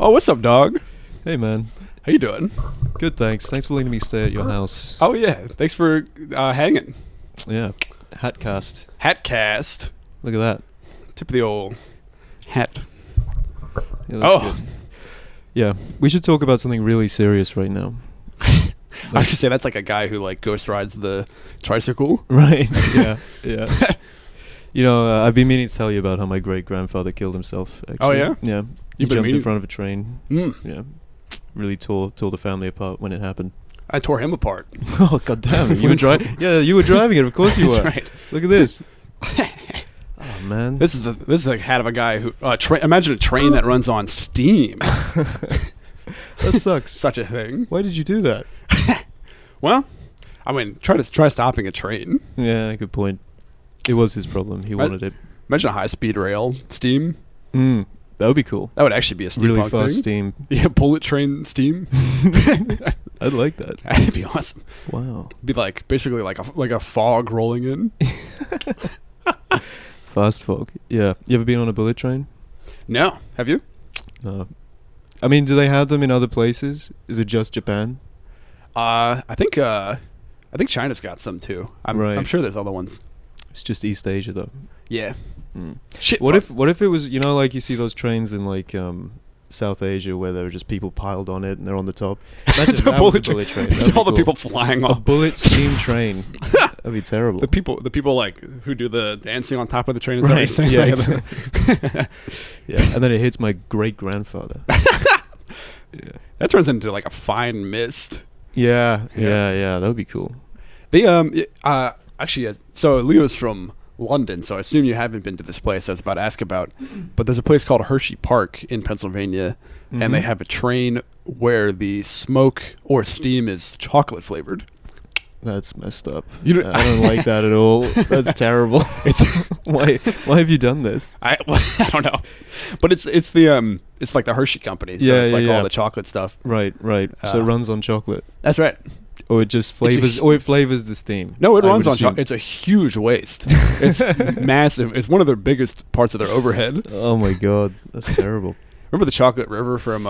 Oh, what's up, dog? Hey, man. How you doing? Good, thanks. Thanks for letting me stay at your house. Oh yeah, thanks for hanging. Yeah. Hatcast. Hatcast. Look at that. Tip of the old hat. Yeah, that's good. Yeah. We should talk about something really serious right now. I was gonna say that's like a guy who like ghost rides the tricycle. Right. Yeah. Yeah. You know, I've been meaning to tell you about how my great-grandfather killed himself, actually. Oh, yeah? Yeah. He You've been jumped in meaning- front of a train. Yeah. Really tore the family apart when it happened. I tore him apart. Oh, god damn it. You were driving? Yeah, you were driving it. Of course you were. That's right. Look at this. Oh, man. This is the hat of a guy who imagine a train that runs on steam. That sucks. Such a thing. Why did you do that? Well, I mean, try stopping a train. Yeah, good point. It was his problem. He wanted it. Imagine a high-speed rail steam. That would be cool. That would actually be a steampunk Really fast thing. steam. Yeah, bullet train steam. I'd like that. That'd be awesome. Wow. It'd be like basically like a fog rolling in. Fast fog. Yeah. You ever been on a bullet train? No, have you? No. I mean, do they have them in other places? Is it just Japan? I think China's got some too. I'm sure there's other ones. It's just East Asia though. Yeah. Shit. What if it was, you know, like you see those trains in like South Asia where there are just people piled on it and they're on the top? Imagine It's a that was bullet bullet train. train. That'd be All the cool. people flying A off. bullet steam train. That'd be terrible. The people like who do the dancing on top of the train. Is that Right. what you're saying? Yeah, Like, exactly. Yeah. And then it hits my great grandfather. Yeah. that turns into like a fine mist. Yeah. Yeah. Yeah. That would be cool. They actually, so Leo's from London, so I assume you haven't been to this place I was about to ask about. But there's a place called Hershey Park in Pennsylvania, and they have a train where the smoke or steam is chocolate flavored. That's messed up. You don't- I don't like that at all. That's terrible. It's Why have you done this? I don't know, but it's like the Hershey company. So Yeah, it's yeah, like yeah. all the chocolate stuff. Right. So it runs on chocolate, That's right. or it just flavors, or it flavors the steam. No, it I runs would on assume. chocolate. It's a huge waste. It's massive. It's one of their biggest parts of their overhead. Oh my god, that's terrible. Remember the chocolate river from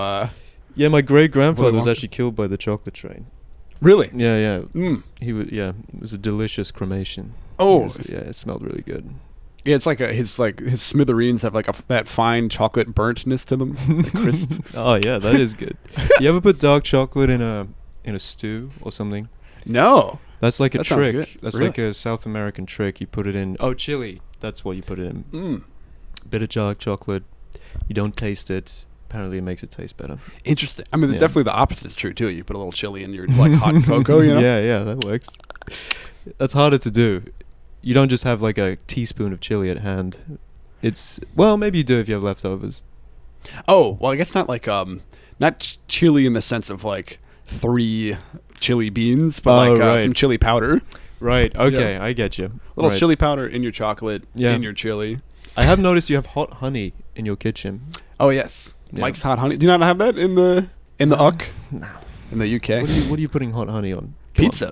Yeah, my great grandfather was Wonka? actually killed by the chocolate train. really? Yeah. Mm. He was. Yeah, it was a delicious cremation. Oh. Yeah, it smelled really good. Yeah, it's like his smithereens have like that fine chocolate burntness to them, like crisp. Oh yeah, that is good. You ever put dark chocolate in a stew or something? No, That's like a That sounds trick. good. That's Really? like a South American trick. You put it in. Oh, chili. That's what you put it in. Bit of dark chocolate. You don't taste it. Apparently, it makes it taste better. Interesting. I mean, Yeah. definitely the opposite is true too. You put a little chili in your like hot cocoa, you know? Yeah, that works. That's harder to do. You don't just have like a teaspoon of chili at hand. Well, maybe you do if you have leftovers. Oh, well, I guess not like not chili in the sense of like 3 chili beans, but Oh, like right. some chili powder. Right. Okay, Yeah. I get you. Little Right. chili powder in your chocolate, Yeah. in your chili. I have noticed you have hot honey in your kitchen. Oh yes, Yeah. Mike's hot honey. Do you not have that in the UC? No. In the UK? What are you putting hot honey on? Come Pizza.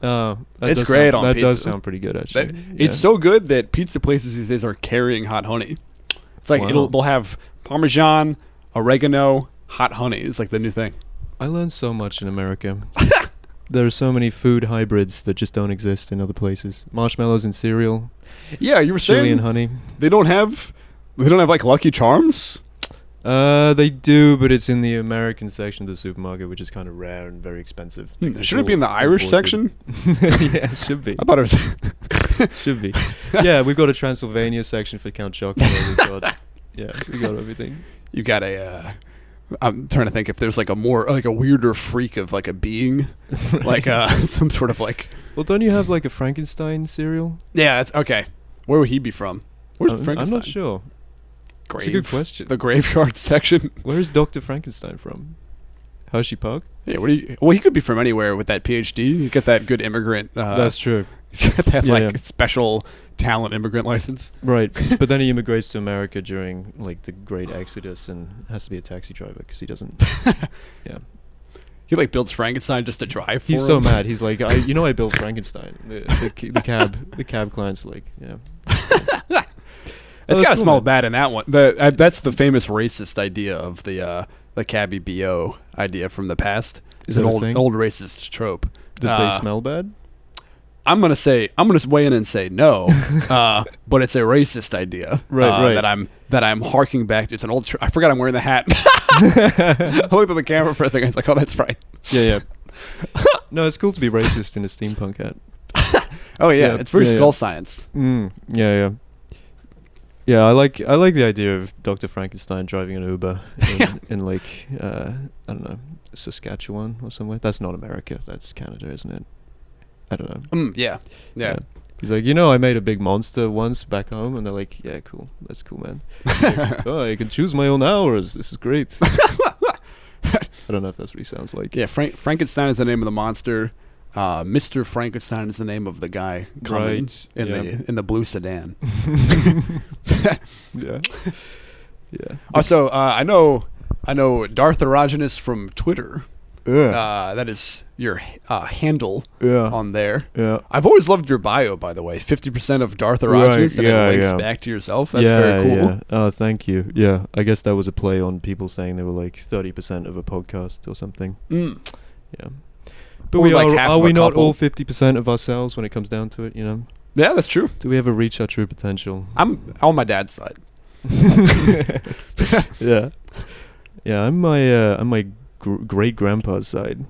on. That It's does great sound, on That does pizza. sound pretty good, actually. It's so good that pizza places these days are carrying hot honey. It's like Wow. they'll have Parmesan, oregano, hot honey. It's like the new thing. I learned so much in America. There are so many food hybrids that just don't exist in other places. Marshmallows in cereal, Yeah, you were chili saying and honey. they don't have like Lucky Charms. They do, but it's in the American section of the supermarket, which is kind of rare and very expensive. because it's Should it be in the all Irish imported. section? Yeah, it should be. I thought it was. Should be. Yeah, we've got a Transylvania section for Count Chocula. we got everything. You got a. I'm trying to think if there's like a weirder freak of like a being, like some sort of like. Well, don't you have like a Frankenstein cereal? Yeah, that's okay. Where would he be from? Where's I'm Frankenstein? not sure. Grave. It's a good question. The graveyard section. Where is Dr. Frankenstein from? Hershey Park? Yeah, well, he could be from anywhere with that PhD. You get that good immigrant. That's true. He's got that Yeah, like yeah. special talent immigrant license. Right. But then he immigrates to America during like the Great Exodus and has to be a taxi driver because he doesn't. Yeah. He like builds Frankenstein just to drive for He's him. so mad. He's like, I built Frankenstein. The cab client's like, yeah. It's that's got to cool, smell man. bad in that one. That's the famous racist idea of the cabbie bo idea from the past. Is It's an that a thing? old racist trope. Did they smell bad? I'm gonna weigh in and say no, but it's a racist idea, Right. that I'm harking back to. It's an old. I forgot I'm wearing the hat. I looked at the camera for a thing. I was like, oh, that's right. Yeah. No, it's cool to be racist in a steampunk hat. Oh yeah, Yeah, it's very yeah, skull yeah. science. Yeah. Yeah, I like the idea of Dr. Frankenstein driving an Uber in like I don't know, Saskatchewan or somewhere. That's not America. That's Canada, isn't it? I don't know. Yeah. He's like, I made a big monster once back home, and they're like, yeah, cool. That's cool, man. He's like, oh, I can choose my own hours. This is great. I don't know if that's what he sounds like. Yeah, Frankenstein is the name of the monster. Mr. Frankenstein is the name of the guy coming Right, in the blue sedan. Yeah. Yeah. Also, I know Darth Erogenous from Twitter. Yeah. That is your handle Yeah. on there. Yeah. I've always loved your bio, by the way. 50% of Darth Erogenous, and it links back to yourself. That's very cool. Yeah. Oh, thank you. Yeah, I guess that was a play on people saying they were like 30% of a podcast or something. Mm. Yeah. But Or we like half are of we a not couple. all 50% of ourselves when it comes down to it, Yeah, that's true. Do we ever reach our true potential? I'm on my dad's side. Yeah. Yeah, I'm my great grandpa's side.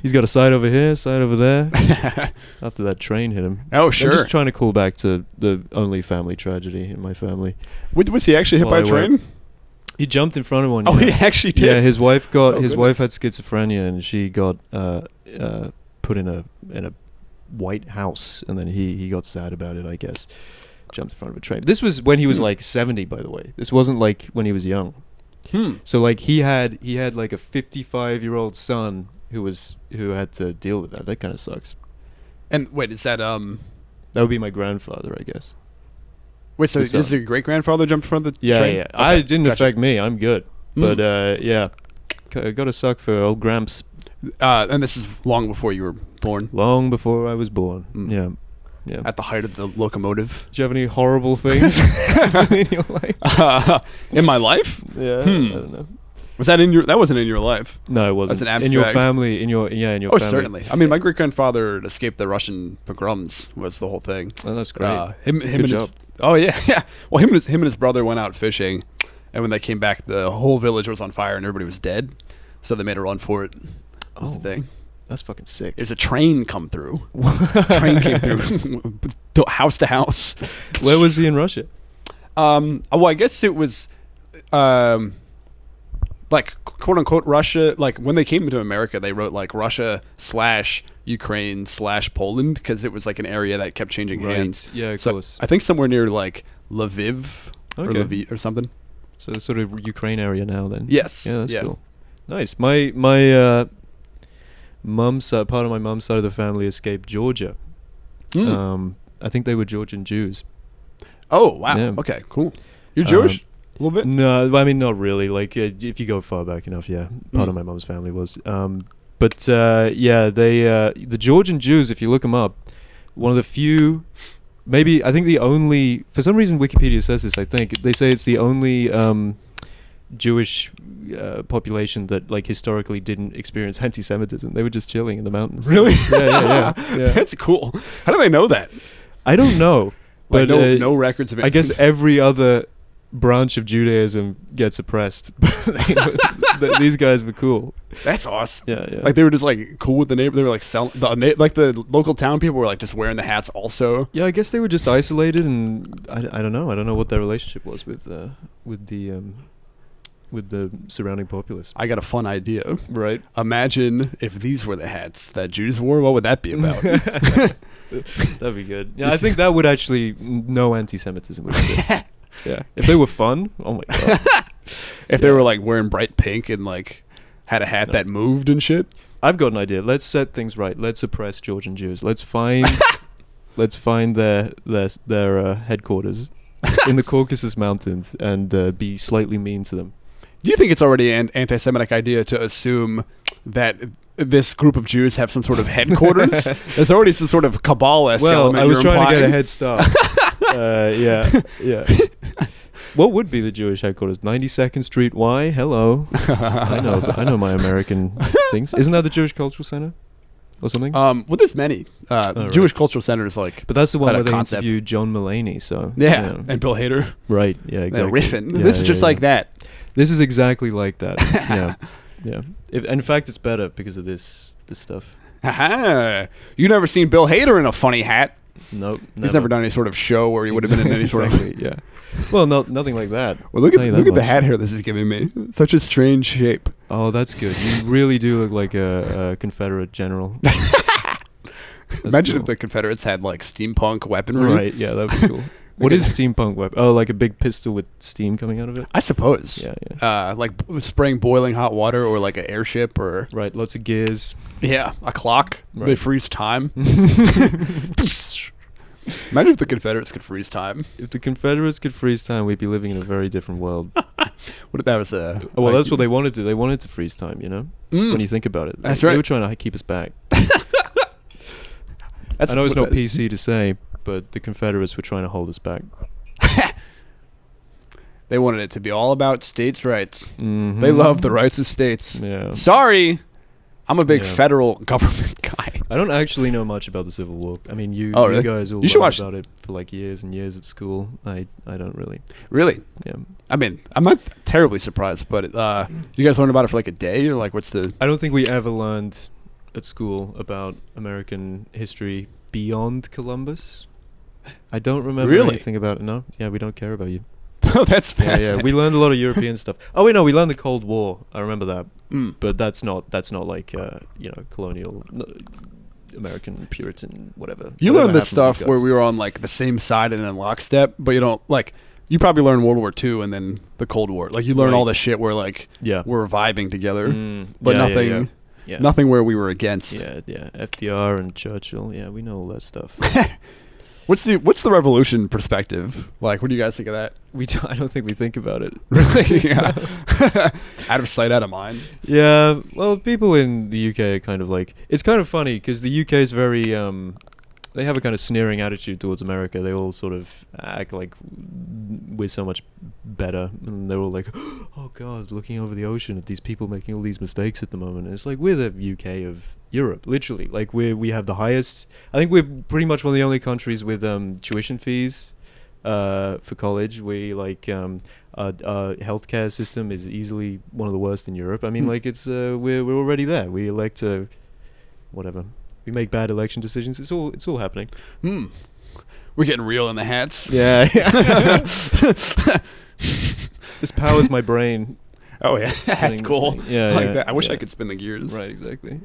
He's got a side over here, side over there. After that train hit him. Oh, I'm sure. just trying to call back to the only family tragedy in my family. Was he actually hit by a train? He jumped in front of one. Oh, yeah. he actually did. Yeah, his wife goodness. had schizophrenia, and she got put in a white house, and then he got sad about it, I guess. Jumped in front of a train. This was when he was like 70, by the way. This wasn't like when he was young. So like he had like a 55-year-old son who had to deal with that. That kind of sucks. And wait, is that That would be my grandfather, I guess. Wait, so The son. is your great grandfather jumped in front of the Yeah, train? yeah. Okay, It didn't gotcha. affect me. I'm good. But yeah, gotta suck for old Gramps. And this is long before you were born. Long before I was born. Yeah. Yeah. At the height of the locomotive. Do you have any horrible things happen in your life? In my life? Yeah, I don't know. Was that in your? That wasn't in your life. No, it wasn't. That's an In your abstract. family, in your Oh, family. certainly. I mean, my great grandfather escaped the Russian pogroms. Was the whole thing. Oh, that's great. Him Good and job. his. Oh yeah, yeah. Well, him and his brother went out fishing, and when they came back, the whole village was on fire and everybody was dead. So they made a run for it. Was the thing. That's fucking sick. There's a train come through. Train came through, house to house. Where was he in Russia? Well, I guess it was, like quote unquote Russia. Like when they came to America, they wrote like Russia/Ukraine/Poland because it was like an area that kept changing hands. Yeah, of So course. I think somewhere near like Lviv or Okay. Lviv or something. So sort of Ukraine area now then. Yes. Yeah, that's Yeah. cool. Nice. My mum's side, part of my mum's side of the family escaped Georgia. I think they were Georgian Jews. Oh wow. Yeah. Okay. Cool. You're Jewish? A little bit. No, I mean not really. Like if you go far back enough, yeah. Part of my mum's family was. But yeah, they the Georgian Jews. If you look them up, one of the few, maybe I think the only. For some reason, Wikipedia says this. I think they say it's the only Jewish population that like historically didn't experience anti-Semitism. They were just chilling in the mountains. Really? Yeah. That's cool. How do they know that? I don't know. Like But no records of it. I guess every other branch of Judaism gets oppressed. But these guys were cool. That's awesome. Yeah. Like they were just like cool with the neighbor. They were like selling like the local town people were like just wearing the hats also. Yeah, I guess they were just isolated, and I don't know. I don't know what their relationship was with the surrounding populace. I got a fun idea. Right. Imagine if these were the hats that Jews wore. What would that be about? That'd be good. Yeah, I think that would actually no anti-Semitism would exist. Yeah, if they were fun. Oh my god. If they were like wearing bright pink and like had a hat that moved and shit. I've got an idea. Let's set things right. Let's oppress Georgian Jews. Let's find their headquarters in the Caucasus Mountains and be slightly mean to them. Do you think it's already an anti-Semitic idea to assume that this group of Jews have some sort of headquarters. There's already some sort of Kabbalah-esque Well, element I was you're trying to get a implying. head start. Yeah. What would be the Jewish headquarters? 92nd Street Y? Hello. I know my American things. Isn't that the Jewish Cultural Center? Or something? Well, there's many. Right. Jewish Cultural Centers, like... But that's the one had a where they concept. interviewed John Mulaney, so... Yeah, you know. and Bill Hader. Right, yeah, exactly. Riffin. Yeah, This is yeah, just yeah. like that. This is exactly like that. Yeah. And in fact, it's better because of this stuff. Haha. You never seen Bill Hader in a funny hat. Nope. He's never done any sort of show where he would have been in any sort of... Exactly, yeah. Well, nothing like that. Well, look I'll tell you at that the much. hat hair this is giving me. Such a strange shape. Oh, that's good. You really do look like a Confederate general. Imagine if cool. the Confederates had like steampunk weaponry. Right, yeah, that would be cool. What is steampunk weapon? Oh, like a big pistol with steam coming out of it? I suppose. Yeah. Like spraying boiling hot water, or like an airship, or Right, lots of gears. yeah, a clock. They Right. freeze time. Imagine if the Confederates could freeze time. If the Confederates could freeze time, we'd be living in a very different world. What if that was a? Oh, well, that's what they wanted to. They wanted to freeze time, you know? Mm. When you think about it. That's They right. were trying to keep us back. That's I know it's what not PC to say, but the Confederates were trying to hold us back. They wanted it to be all about states' rights. Mhm. They love the rights of states. Yeah. Sorry, I'm a big Yeah. federal government guy. I don't actually know much about the Civil War. I mean, you really? guys all You should learned watch- about it for like years and years at school. I don't really. Really? Yeah. I mean, I'm not terribly surprised, but you guys learned about it for like a day, or like what's the? I don't think we ever learned at school about American history beyond Columbus. I don't remember Really? anything about it. No, yeah, we don't care about you. Oh, that's Yeah, fascinating. yeah. We learned a lot of European stuff. Oh wait, no, we learned the Cold War. I remember that, Mm. but that's not like colonial American Puritan whatever. You Whatever learned this happened with stuff where guys. we were on like the same side and in lockstep, but you don't like. You probably learned World War II and then the Cold War. Like you learn all Right. this shit where like Yeah. we're vibing together, Mm, but yeah, nothing, Yeah, yeah. nothing where we were against. Yeah. FDR and Churchill. Yeah, we know all that stuff. What's the revolution perspective like? What do you guys think of that? I don't think we think about it. Really? Yeah. Out of sight, out of mind. Yeah, well, people in the UK are kind of like... It's kind of funny because the UK is very... they have a kind of sneering attitude towards America. They all sort of act like we're so much better. And they're all like, oh, God, looking over the ocean at these people making all these mistakes at the moment. And it's like, we're the UK of Europe, literally. Like, we have the highest... I think we're pretty much one of the only countries with tuition fees for college. We, like... our healthcare system is easily one of the worst in Europe. I mean, like it's we're already there. We elect whatever. We make bad election decisions. It's all happening. Hmm. We're getting real in the hats. Yeah. This powers my brain. Oh yeah, that's Spinning this cool. thing. Yeah, I like yeah, that. I wish I yeah. could spin the gears. Right, exactly.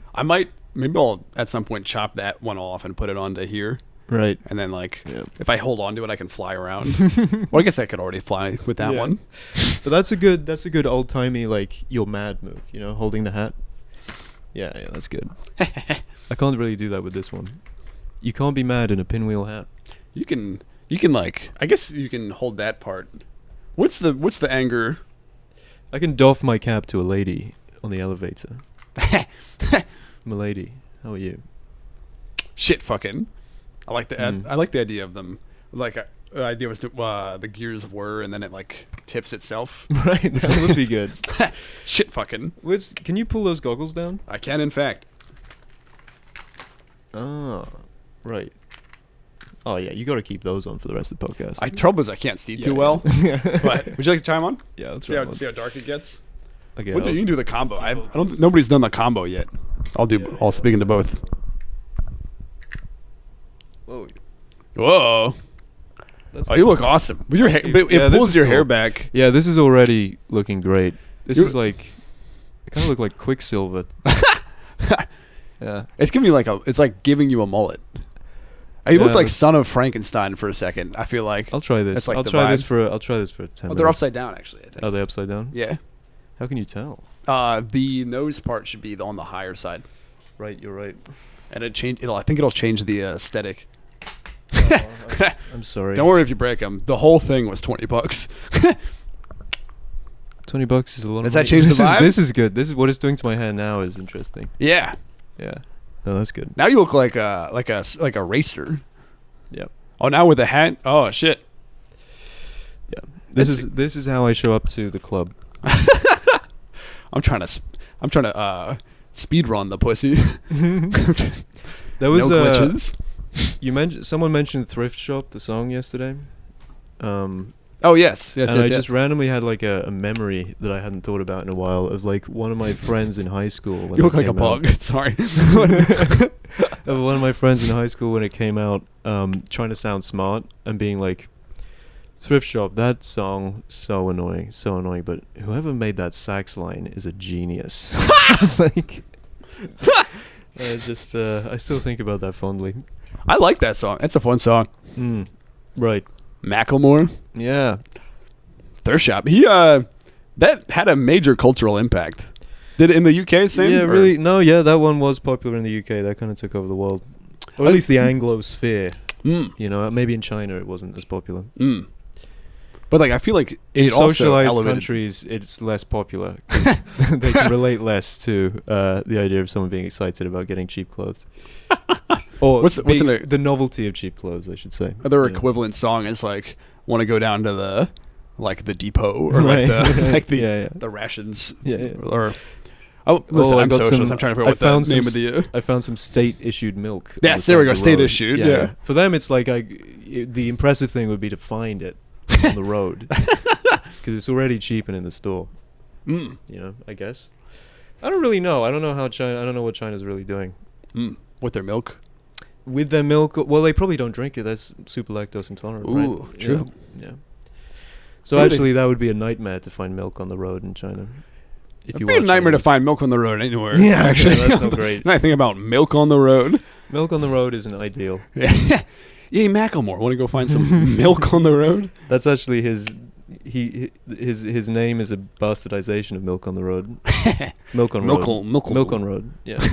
Maybe I'll at some point chop that one off and put it onto here. Right. And then, like, Yeah. if I hold on to it, I can fly around. Well, I guess I could already fly with that Yeah. one. But that's a good old timey like you're mad move. You know, holding the hat. Yeah, that's good. I can't really do that with this one. You can't be mad in a pinwheel hat. You can like, I guess you can hold that part. What's the anger? I can doff my cap to a lady on the elevator. Milady, how are you? Shit, fucking. I like the Mm. I like the idea of them. Like, the idea was to, the gears whir and then it like tips itself. Right, that would be good. Shit, fucking. Can you pull those goggles down? I can, in fact. Ah, right. Oh yeah, you got to keep those on for the rest of the podcast. Trouble is I can't see too Yeah, well. yeah. But would you like to try 'em on? Yeah, that's See right. how dark it gets. Okay, You can do the combo. I don't. Nobody's done the combo yet. I'll speak into both. Whoa. Whoa. That's Oh, you look awesome. With your hair, Thank you. it Yeah, this pulls is your cool. hair back. Yeah, this is already looking great. This You're- is like, I kind of look like Quicksilver. Yeah. It's giving you it's like giving you a mullet. You look Yeah, like that's- Son of Frankenstein for a second. I feel like. I'll try this. That's like I'll the try vibe. this for 10 Oh, minutes. they're upside down, actually. I think. Are they upside down? Yeah. How can you tell? The nose part should be on the higher side, Right, you're right. and I think it'll change the aesthetic. I'm sorry. Don't worry if you break them. The whole thing was $20. $20 is a lot. Does of money. that change the vibe? This is good. This is what it's doing to my hair now. Is interesting. Yeah. Yeah. No, that's good. Now you look like a racer. Yep. Oh, now with the hat. Oh shit. Yeah. This is how I show up to the club. I'm trying to speed run the pussy. There was no glitches. Someone mentioned Thrift Shop, the song yesterday. Oh yes, yes, and yes. I just randomly had like a memory that I hadn't thought about in a while of like one of my friends in high school. When You look it like a came out. bug. Sorry. Of one of my friends in high school when it came out, trying to sound smart and being like, Thrift Shop, that song, so annoying, but whoever made that sax line is a genius. It's like, I still think about that fondly. I like that song. It's a fun song. Right. Macklemore, Yeah. Thrift Shop. He that had a major cultural impact. Did it in the UK? Same. Yeah, or? really. No, yeah, that one was popular in the UK. That kind of took over the world, or at least the Anglo sphere. You know, maybe in China it wasn't as popular. But like, I feel like In it also socialized elevated. countries, it's less popular. 'Cause they can relate less to the idea of someone being excited about getting cheap clothes, or What's the novelty of cheap clothes, I should say. Their You know. equivalent song is like, "Want to go down to the depot or Right. the Yeah. the rations Yeah. or." Oh, listen, I I'm got socialist. some- I'm trying to figure I out what found the name some of the. I found some state-issued milk. on Yes, the there we side go, of the state road. issued, yeah. For them, it's like the impressive thing would be to find it on the road because it's already cheap and in the store. You know, I guess. I don't really know. I don't know how China. I don't know what China's really doing With their milk. with their milk. Well, they probably don't drink it. That's super lactose intolerant. Ooh, right? true. Yeah. So Really? actually, that would be a nightmare to find milk on the road in China. If It'd you be a watch nightmare to any- find milk on the road anywhere. Yeah, actually, that's not great. Nothing about milk on the road. Milk on the road isn't ideal. Yeah, Macklemore. Want to go find some milk on the road? That's actually his name is a bastardization of Milk on the Road. Milk on Road. Milk on Road. Yeah.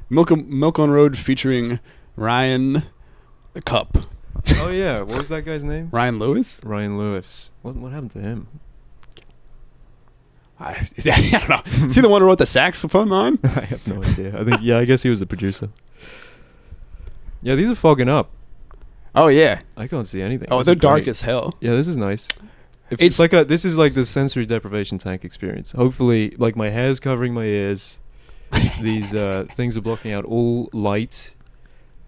Milk on Road featuring Ryan Cup. Oh yeah, what was that guy's name? Ryan Lewis? Ryan Lewis. What happened to him? I don't know. Is he the one who wrote the saxophone line? I have no idea. I guess he was the producer. Yeah, these are fogging up. Oh yeah. I can't see anything. Oh, This they're is dark great. as hell. Yeah, this is nice. It's This is like the sensory deprivation tank experience. Hopefully, like my hair's covering my ears. These things are blocking out all light,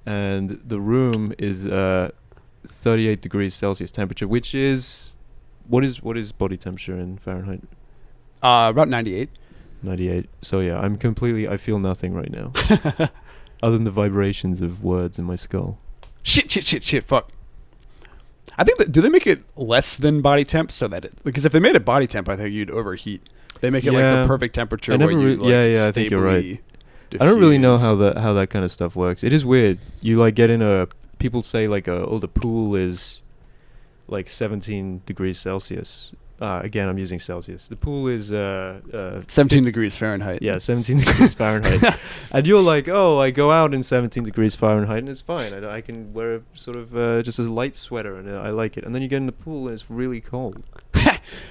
and the room is 38 degrees Celsius temperature, which is what is body temperature in Fahrenheit? about 98. 98. So yeah, I feel nothing right now, other than the vibrations of words in my skull. Shit, fuck. I think do they make it less than body temp so that because if they made it body temp, I think you'd overheat. They make it like the perfect temperature I where never you I think you're right. diffuse. I don't really know how that kind of stuff works. It is weird. You like get in people say like the pool is like 17 degrees Celsius. Again, I'm using Celsius. The pool is 17 degrees Fahrenheit. Yeah, 17 degrees Fahrenheit. And you're like, oh, I go out in 17 degrees Fahrenheit and it's fine. I can wear a sort of just a light sweater and I like it. And then you get in the pool and it's really cold.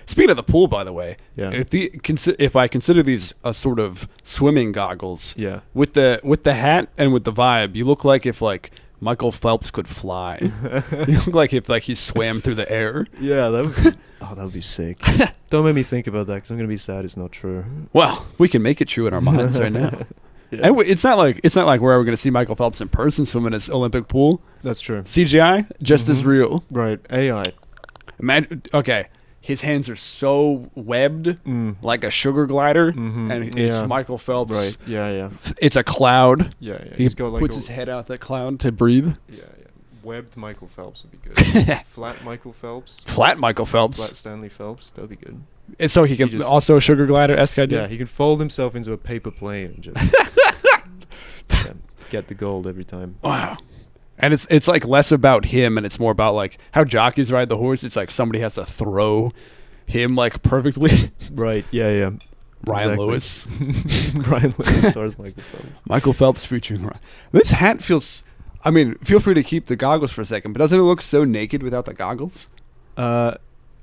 Speaking of the pool, by the way, Yeah. if I consider these a sort of swimming goggles, Yeah. with the hat and with the vibe, you look like if like Michael Phelps could fly. You look like if he swam through the air. Yeah, that would be sick. Don't make me think about that because I'm gonna be sad it's not true. Well, we can make it true in our minds right now. Yeah. And it's not like we're ever going to see Michael Phelps in person swim in his Olympic pool. That's true. CGI, just as real. Right, AI. Imagine, okay, his hands are so webbed like a sugar glider, and it's Michael Phelps. Right. Yeah. It's a cloud. Yeah. He He's got like puts his head out that cloud to breathe. Yeah. Webbed Michael Phelps would be good. Flat Michael Phelps. Flat Michael Phelps. Flat Stanley Phelps. That'd be good. And so he can also a sugar glider-esque idea. Yeah, he can fold himself into a paper plane and just get the gold every time. Wow. And it's like less about him and it's more about like how jockeys ride the horse. It's like somebody has to throw him like perfectly. Right. Yeah. Ryan Exactly. Lewis. Ryan Lewis stars Michael Phelps. Michael Phelps featuring Ryan. This hat feels. I mean, feel free to keep the goggles for a second, but doesn't it look so naked without the goggles?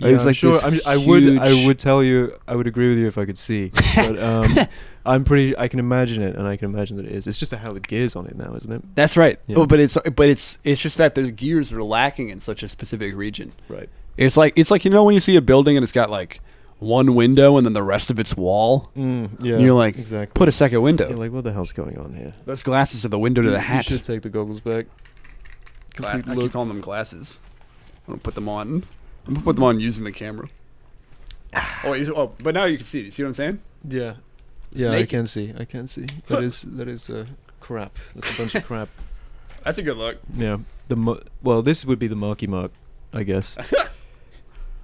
It's like sure. this I would tell you. I would agree with you if I could see. But I can imagine it, and I can imagine that it is. It's just a hell of gears on it now, isn't it? That's right. Yeah. Oh, but it's just that the gears are lacking in such a specific region. Right. It's like when you see a building and it's got like one window and then the rest of it's wall. Yeah. And you're like, exactly. put a second window. You're like, what the hell's going on here? Those glasses are the window to the hat. You should take the goggles back. I keep calling them glasses. I'm gonna put them on. I'm gonna put them on using the camera. But now you can see it. You see what I'm saying? Yeah. Yeah, Naked. I can see. That is crap. That's a bunch of crap. That's a good look. Yeah. This would be the Marky Mark, I guess.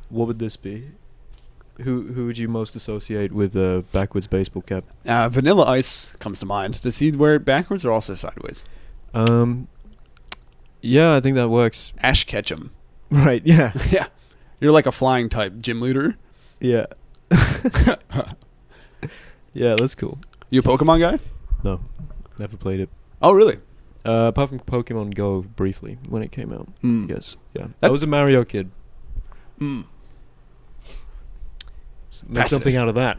What would this be? Who would you most associate with a backwards baseball cap? Vanilla Ice comes to mind. Does he wear it backwards or also sideways? Yeah, I think that works. Ash Ketchum. Right, yeah. Yeah. You're like a flying type gym leader. Yeah. Yeah, that's cool. You a Pokemon guy? No, never played it. Oh, really? Apart from Pokemon Go briefly when it came out. I guess. Yeah. I That's- was a Mario kid. Make something out of that.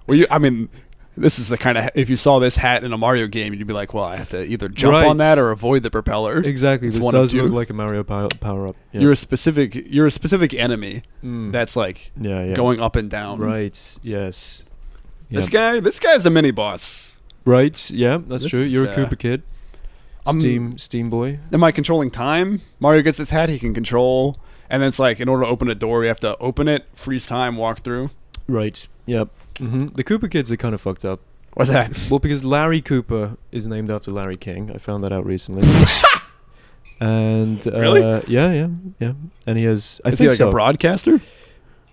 Well, this is the kind of if you saw this hat in a Mario game, you'd be like, well, I have to either jump on that or avoid the propeller. Exactly. It's This one of does two. look like a Mario power up. Yeah. You're a specific enemy that's like going up and down. Right. Yes. This guy's a mini boss. Right. Yeah, that's This true. is, You're a Koopa kid. Steam boy. Am I controlling time? Mario gets his hat, he can control, and then it's like in order to open a door, we have to open it, freeze time, walk through. Right. Yep. The Koopa kids are kind of fucked up. What's that? Well, because Larry Cooper is named after Larry King. I found that out recently. And Really? Yeah. And he has. Is he like a broadcaster?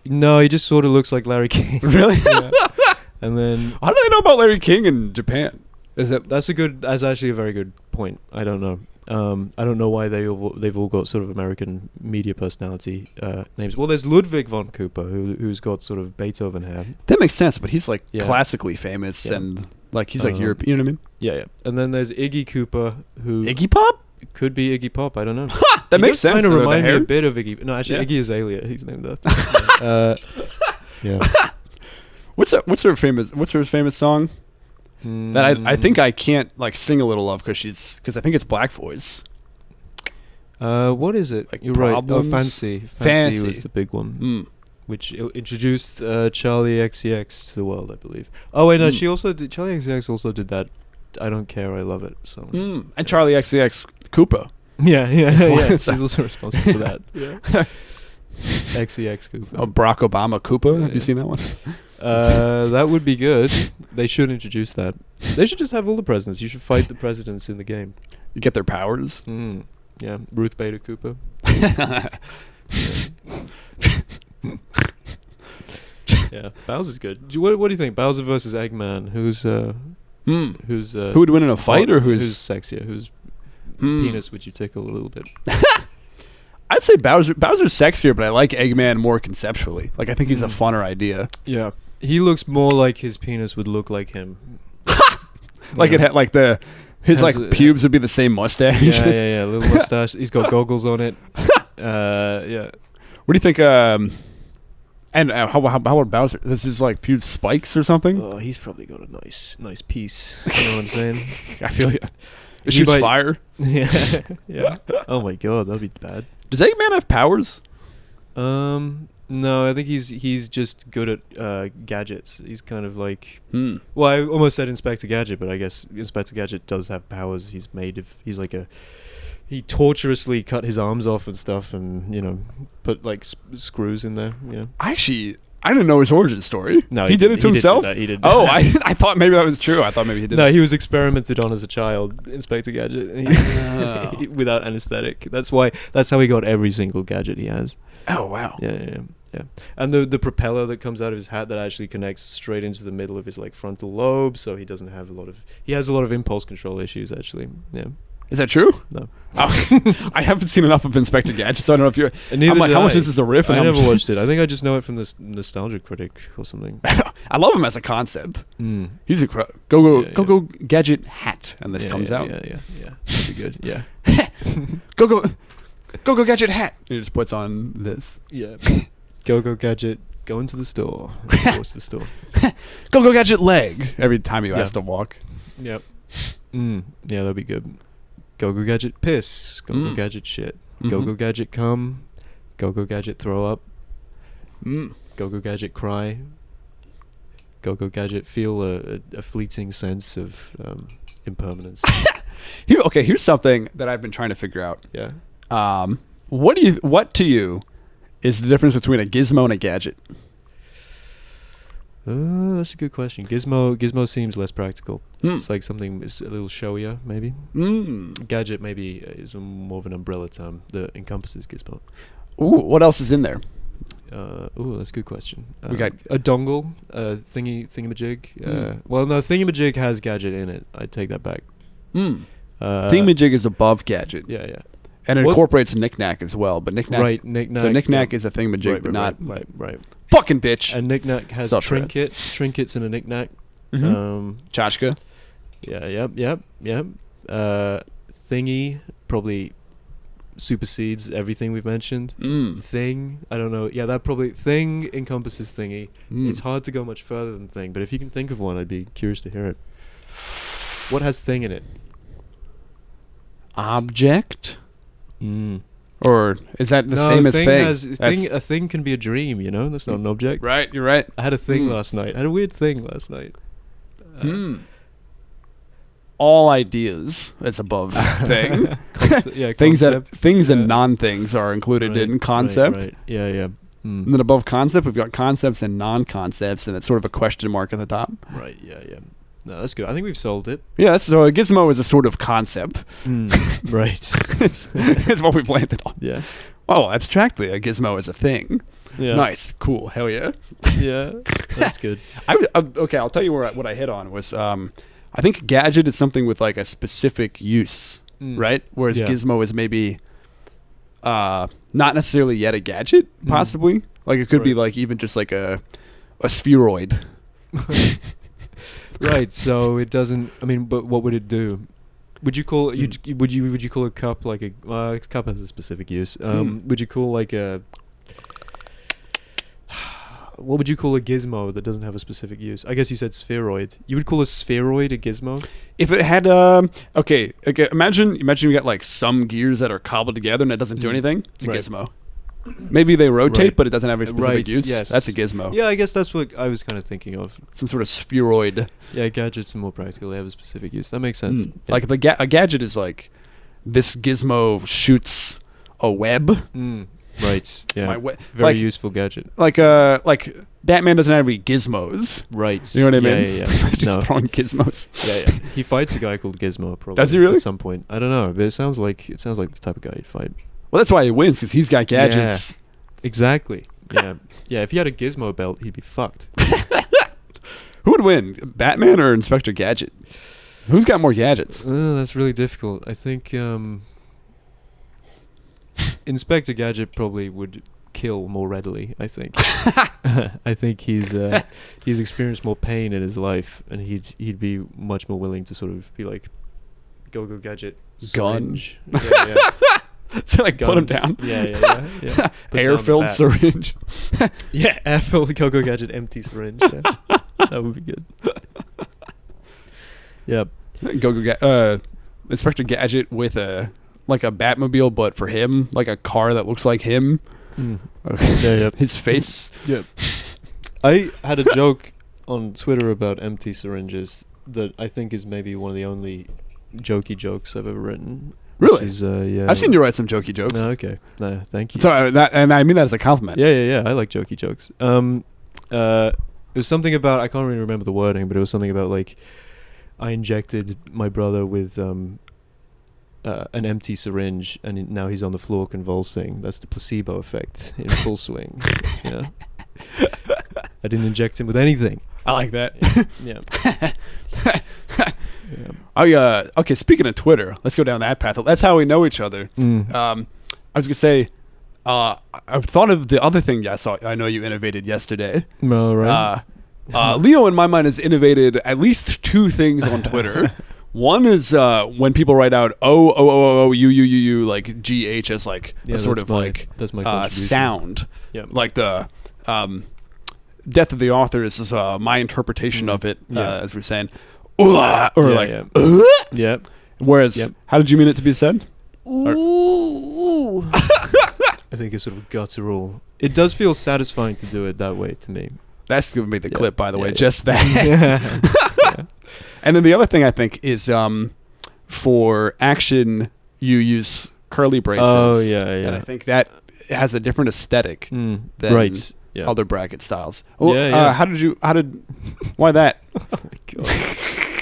No, he just sort of looks like Larry King. Really? Yeah. And then How do they know about Larry King in Japan? that's actually a very good point. I don't know. I don't know why they've all got sort of American media personality names. Well, there's Ludwig von Cooper, who's got sort of Beethoven hair. That makes sense, but he's like Yeah. classically famous and like he's like Uh-huh. European. You know what I mean? Yeah. And then there's Iggy Cooper, who Iggy Pop? could be Iggy Pop. I don't know. That makes sense. Kind of the remind me hair. a bit of Iggy. No, actually, Yeah. Iggy Azalea. He's named after. Yeah. What's her famous song? That I think I can't like sing a little of because I think it's Black Voice. What is it? Like You're right. Oh, Problems? Fancy. Fancy. Fancy was the big one, Mm. which introduced Charlie XCX to the world, I believe. Oh wait, no, Mm. she also did. Charlie XCX also did that. I don't care. I love it. So. And Charlie XCX Koopa. Yeah. It's She's also responsible for that. Yeah. XCX Cooper. Oh, Barack Obama Koopa. Have you Yeah. seen that one? That would be good. They should introduce that. They should just have all the presidents. You should fight the presidents in the game. You get their powers. Yeah, Ruth Bader Cooper. Yeah, Bowser's good. What do you think? Bowser versus Eggman. Who's Who would win in a fight, or who's who's? sexier? Whose penis would you tickle a little bit? I'd say Bowser's sexier, but I like Eggman more conceptually. Like I think he's a funner idea. Yeah, he looks more like his penis would look like him. Like it had like his Has like a- pubes would be the same mustache. Yeah. Little mustache. He's got goggles on it. Yeah. What do you think? And how about Bowser? This is like pubes spikes or something. Oh, he's probably got a nice piece. You know what I'm saying? I feel you. It He shoots might- fire. Yeah. Oh my god, that'd be bad. Does Eggman have powers? No, I think he's just good at gadgets. He's kind of like, Hmm. well, I almost said Inspector Gadget, but I guess Inspector Gadget does have powers. He's like he torturously cut his arms off and stuff, and put like screws in there. I didn't know his origin story. No, he did it to himself. He did. Oh, I thought maybe that was true. I thought maybe he did. No, it. he was experimented on as a child, Inspector Gadget, and Oh. without anesthetic. That's how he got every single gadget he has. Oh wow. Yeah. And the propeller that comes out of his hat that actually connects straight into the middle of his like frontal lobe, so he has a lot of impulse control issues actually. Yeah. Is that true? No. Oh, I haven't seen enough of Inspector Gadget, so I don't know if you're. And neither I'm like, did how much I. is this a riff? And I how never much- watched it. I think I just know it from this Nostalgia Critic or something. I love him as a concept. Mm. He's incredible. Go Yeah. Gadget hat, and this comes out. Yeah. That'd be good. Yeah. Go Go Gadget hat. He just puts on this. Yeah. Go Gadget. Go into the store. What's the store? Go Gadget leg. Every time he has to walk. Yep. Yeah, that'd be good. Go Gadget piss. Go Gadget shit. Go Gadget come. Go Gadget throw up. Go Gadget cry. Go Gadget feel a fleeting sense of impermanence. Here's something that I've been trying to figure out. Yeah. What to you is the difference between a gizmo and a gadget? That's a good question. Gizmo seems less practical. It's like something is a little showier, maybe. Gadget maybe is more of an umbrella term that encompasses gizmo. Ooh, what else is in there? That's a good question. We got a dongle, thingamajig. Well, no, thingamajig has gadget in it. I take that back. Thingamajig is above gadget. Yeah. And it incorporates knick-knack as well, but knick-knack... Right, knick-knack. So knick-knack is a thingamajig, but not... Right. Fucking bitch! And knick-knack has trinkets and a knick-knack. Tchotchke. Yeah, yep. Thingy probably supersedes everything we've mentioned. Thing, I don't know. Yeah, that probably... Thing encompasses thingy. It's hard to go much further than thing, but if you can think of one, I'd be curious to hear it. What has thing in it? Object? Or is that the same as thing? A thing can be a dream, you know? That's not an object. Right, you're right. I had a thing last night. I had a weird thing last night. All ideas. That's above thing. Things concept. and non-things are included in concept. Right. Yeah. And then above concept, we've got concepts and non-concepts, and it's sort of a question mark at the top. Right, yeah. No, that's good. I think we've solved it. Yeah, so a gizmo is a sort of concept. Right. it's what we've landed on. Yeah. Oh, abstractly, a gizmo is a thing. Yeah. Nice. Cool. Hell yeah. Yeah. That's good. Okay, I'll tell you what I hit on was I think gadget is something with like a specific use, right? Whereas gizmo is maybe not necessarily yet a gadget, possibly. Like it could be like even just like a spheroid. Right, so it doesn't. I mean, but what would it do? Would you call would you call a cup like a cup has a specific use? Would you call like a what would you call a gizmo that doesn't have a specific use? I guess you said spheroid. You would call a spheroid a gizmo? If it had okay, imagine you got like some gears that are cobbled together and it doesn't do anything. It's a gizmo. Maybe they rotate, but it doesn't have a specific use. Yes. That's a gizmo. Yeah, I guess that's what I was kind of thinking of. Some sort of spheroid. Yeah, gadgets are more practical. They have a specific use. That makes sense. Yeah. Like a gadget is like, this gizmo shoots a web. Right. Yeah. Very useful gadget. Like Batman doesn't have any gizmos. Right. You know what I mean? Yeah. Just throwing gizmos. Yeah. He fights a guy called Gizmo. Probably. Does he really? At some point. I don't know, but it sounds like the type of guy he'd fight. Well, that's why he wins, because he's got gadgets. Yeah, exactly. Yeah. Yeah, if he had a gizmo belt, he'd be fucked. Who would win, Batman or Inspector Gadget? Who's got more gadgets? That's really difficult. I think Inspector Gadget probably would kill more readily, I think. I think he's experienced more pain in his life, and he'd be much more willing to sort of be like, go Gadget, syringe. Gun. Yeah. So like put him down. Yeah. Air-filled syringe. Yeah, air-filled Go Gadget empty syringe. Yeah. That would be good. Yep. Inspector Gadget with a Batmobile, but for him, like a car that looks like him. Yeah. His face. Yep. I had a joke on Twitter about empty syringes that I think is maybe one of the only jokey jokes I've ever written. Really? Yeah. I've seen you write some jokey jokes. No, okay. No, thank you. Sorry, and I mean that as a compliment. Yeah. I like jokey jokes. It was something about, I can't really remember the wording, but it was something about like I injected my brother with an empty syringe, and now he's on the floor convulsing. That's the placebo effect in full swing. You know? I didn't inject him with anything. I like that. Yeah. Okay, speaking of Twitter, let's go down that path. That's how we know each other. I was gonna say, I've thought of the other thing I know you innovated yesterday. No, right. Leo, in my mind, has innovated at least two things on Twitter. One is when people write out O like GH as like a sort of that's my contribution. sound. Yeah. Like the death of the author is my interpretation of it, as we're saying. Yeah. Whereas, how did you mean it to be said? Ooh. I think it's sort of guttural. It does feel satisfying to do it that way to me. That's going to be the clip, by the way, just that. And then the other thing I think is for action, you use curly braces. Oh, yeah. And I think that has a different aesthetic than other bracket styles. Well, why that? Oh, my God.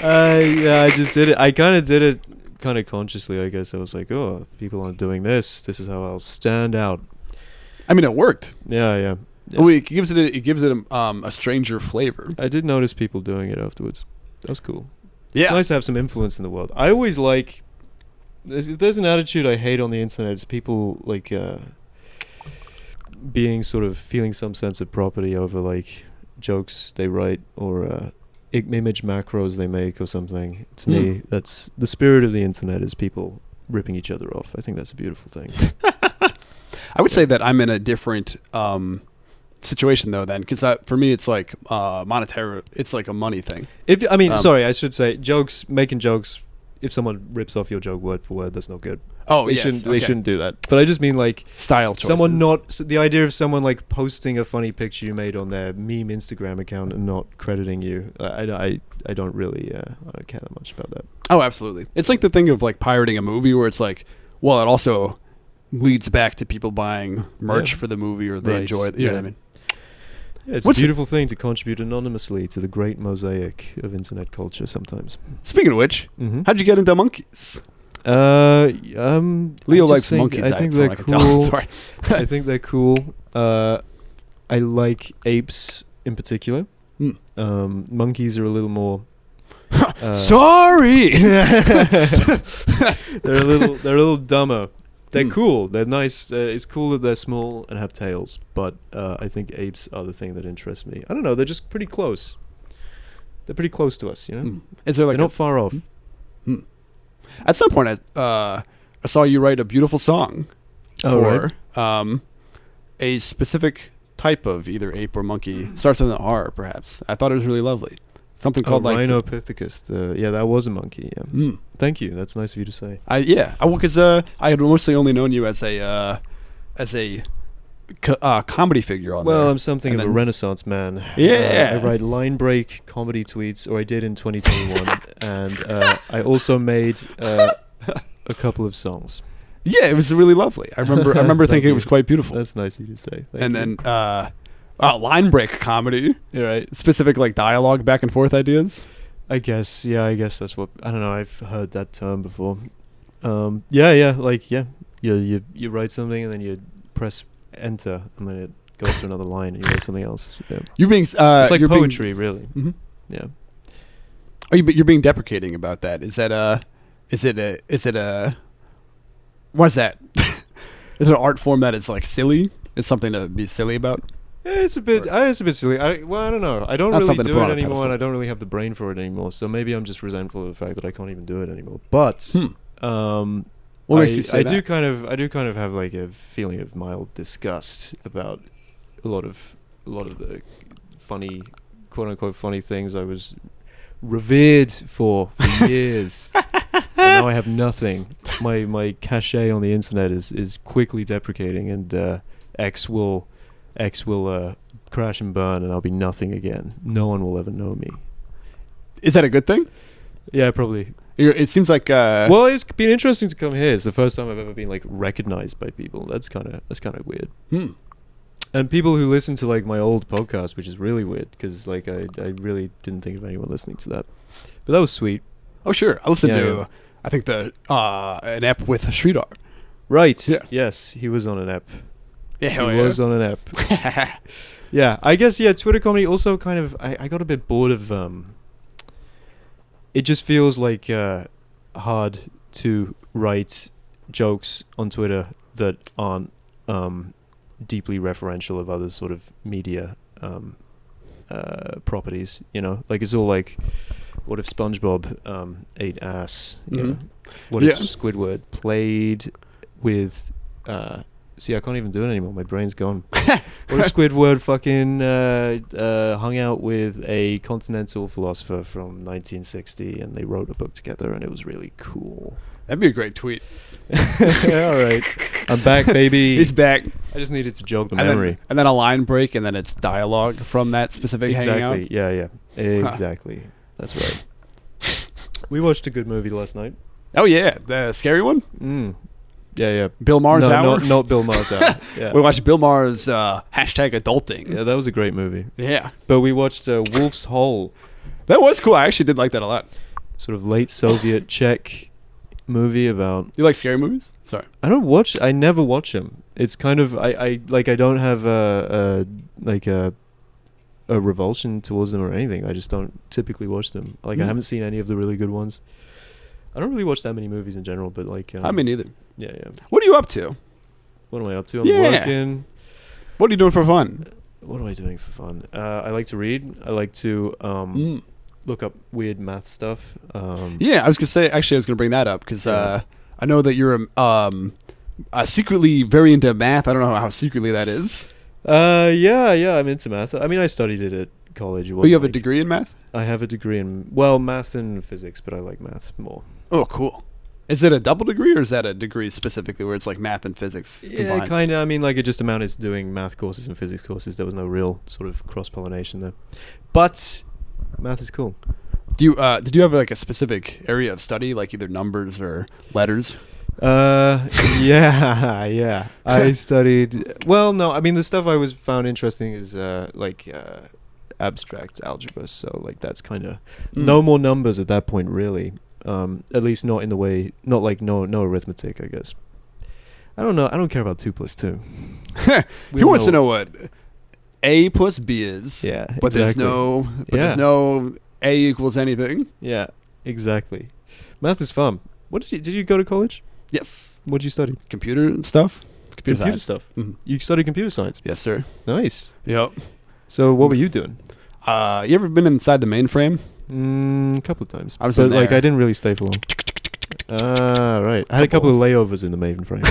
I just did it. I kind of did it kind of consciously, I guess. I was like, oh, people aren't doing this. This is how I'll stand out. I mean, it worked. Yeah. Well, it gives it a stranger flavor. I did notice people doing it afterwards. That was cool. Yeah. It's nice to have some influence in the world. I always like... If there's an attitude I hate on the internet, it's people like being sort of feeling some sense of property over like jokes they write or image macros they make or something. To me, that's the spirit of the internet, is people ripping each other off. I think that's a beautiful thing. I would say that I'm in a different situation though then, because for me it's like monetary, it's like a money thing. Sorry, I should say making jokes, if someone rips off your joke word for word, that's not good. They shouldn't do that. But I just mean like style choices. The idea of someone like posting a funny picture you made on their meme Instagram account and not crediting you. I don't really I don't care that much about that. Oh, absolutely. It's like the thing of like pirating a movie where it's like, well, it also leads back to people buying merch for the movie or they enjoy it. You know what I mean? It's a beautiful thing to contribute anonymously to the great mosaic of internet culture sometimes. Speaking of which, how'd you get into monkeys? Leo likes monkeys. I think they're cool. Sorry. I think they're cool. I like apes in particular. Monkeys are a little more... Sorry! They're a little dumber. They're cool. They're nice. It's cool that they're small and have tails. But I think apes are the thing that interests me. I don't know. They're just pretty close. They're pretty close to us, you know? They're not far off. At some point, I saw you write a beautiful song for a specific type of either ape or monkey. Starts with an R, perhaps. I thought it was really lovely. Something called like Rhinopithecus. Yeah, that was a monkey. Yeah. Thank you. That's nice of you to say. Because I had mostly only known you as a comedy figure on there. Well, I'm something of a Renaissance man. Yeah. I write line break comedy tweets, or I did in 2021, and I also made a couple of songs. Yeah, it was really lovely. I remember thinking it was quite beautiful. That's nice of you to say. Thank you. Then line break comedy. Right. Specific like dialogue back and forth ideas. I guess that's what, I don't know, I've heard that term before. You write something and then you press enter and then it goes to another line and you write something else. Yeah. It's like poetry, really. Mm-hmm. Yeah. You're being deprecating about that. Is it what is that? Is it an art form that is like silly? It's something to be silly about? It's a bit silly. I don't know. I don't really do it anymore, and I don't really have the brain for it anymore. So maybe I'm just resentful of the fact that I can't even do it anymore. But what makes you say that? I do kind of have like a feeling of mild disgust about a lot of the funny, quote unquote funny things I was revered for years. And now I have nothing. My cachet on the internet is quickly deprecating, and X will crash and burn, and I'll be nothing again. No one will ever know me. Is that a good thing? Yeah, probably. It seems like well, it's been interesting to come here. It's the first time I've ever been like recognized by people. That's kind of weird. And people who listen to like my old podcast, which is really weird because like I really didn't think of anyone listening to that. But that was sweet. Oh sure, I listened to I think an app with Sridhar. Right. Yeah. Yes, he was on an app. Yeah, he was on an app. Yeah, I guess Twitter comedy also kind of I got a bit bored of it just feels like hard to write jokes on Twitter that aren't deeply referential of other sort of media properties, you know? Like it's all like What if SpongeBob ate ass? You Mhm. know? What if Squidward played with? See, I can't even do it anymore. My brain's gone. What if Squidward fucking hung out with a continental philosopher from 1960 and they wrote a book together and it was really cool? That'd be a great tweet. All right, I'm back, baby. He's back. I just needed to jog the And memory. then a line break, and then it's dialogue from that specific hanging out. Exactly. Yeah. Exactly. That's right. We watched a good movie last night. Oh yeah, the scary one. Yeah. Bill Maher's no, Hour. not Bill Maher's Hour. Yeah. We watched Bill Maher's #adulting. Yeah, that was a great movie. Yeah, But we watched Wolf's Hole, that was cool. I actually did like that a lot. sort of late Soviet Czech movie about. You like scary movies? Sorry. I never watch them. It's kind of I don't have a revulsion towards them or anything. I just don't typically watch them. Like I haven't seen any of the really good ones. I don't really watch that many movies in general, but like I mean, neither. Yeah. What are you up to? What am I up to? I'm Yeah. working. What are you doing for fun? What am I doing for fun? I like to read. I like to look up weird math stuff. Yeah, I was gonna bring that up because I know that you're secretly very into math. I don't know how secretly that is. Yeah, I'm into math. I mean, I studied it at college. Oh, you have a degree in math? I have a degree in, math and physics, but I like math more. Oh, cool. Is it a double degree, or is that a degree specifically where it's like math and physics Yeah, combined? kind of. I mean, like it just amounted to doing math courses and physics courses. There was no real sort of cross-pollination there. But math is cool. Did you have like a specific area of study, like either numbers or letters? Yeah. I studied. Well, no. I mean, the stuff I found interesting is abstract algebra. So like that's kind of no more numbers at that point, really. At least not in the way, not like no arithmetic, I guess. I don't know. I don't care about 2 + 2. Who wants to know what A plus B is? Yeah, but exactly. there's no A equals anything. Yeah, exactly. Math is fun. What did you go to college? Yes. What did you study? Computer and stuff. Computer science. stuff. Mhm. You studied computer science. Yes, sir. Nice. Yep. So what were you doing? You ever been inside the mainframe? A couple of times. I was but in like there. I didn't really stay for long. Right. I had a couple of layovers in the mainframe.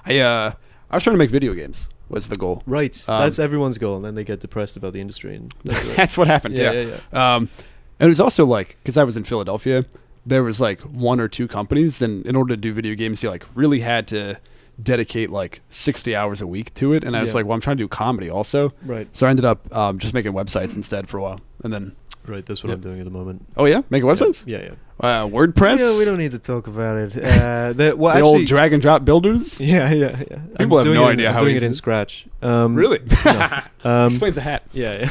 I was trying to make video games. Was the goal? Right. That's everyone's goal, and then they get depressed about the industry, and That's what happened. Yeah. And it was also like because I was in Philadelphia, there was like 1 or 2 companies, and in order to do video games, you like really had to dedicate like 60 hours a week to it. And I was like, well, I'm trying to do comedy also. Right. So I ended up just making websites instead for a while, and then. Right. That's what I'm doing at the moment. Oh yeah, making websites. Yeah. WordPress. Yeah, we don't need to talk about it. The Old drag and drop builders. Yeah. People have no idea how doing easy it in it is. Scratch. Really? No. Explains the hat. Yeah.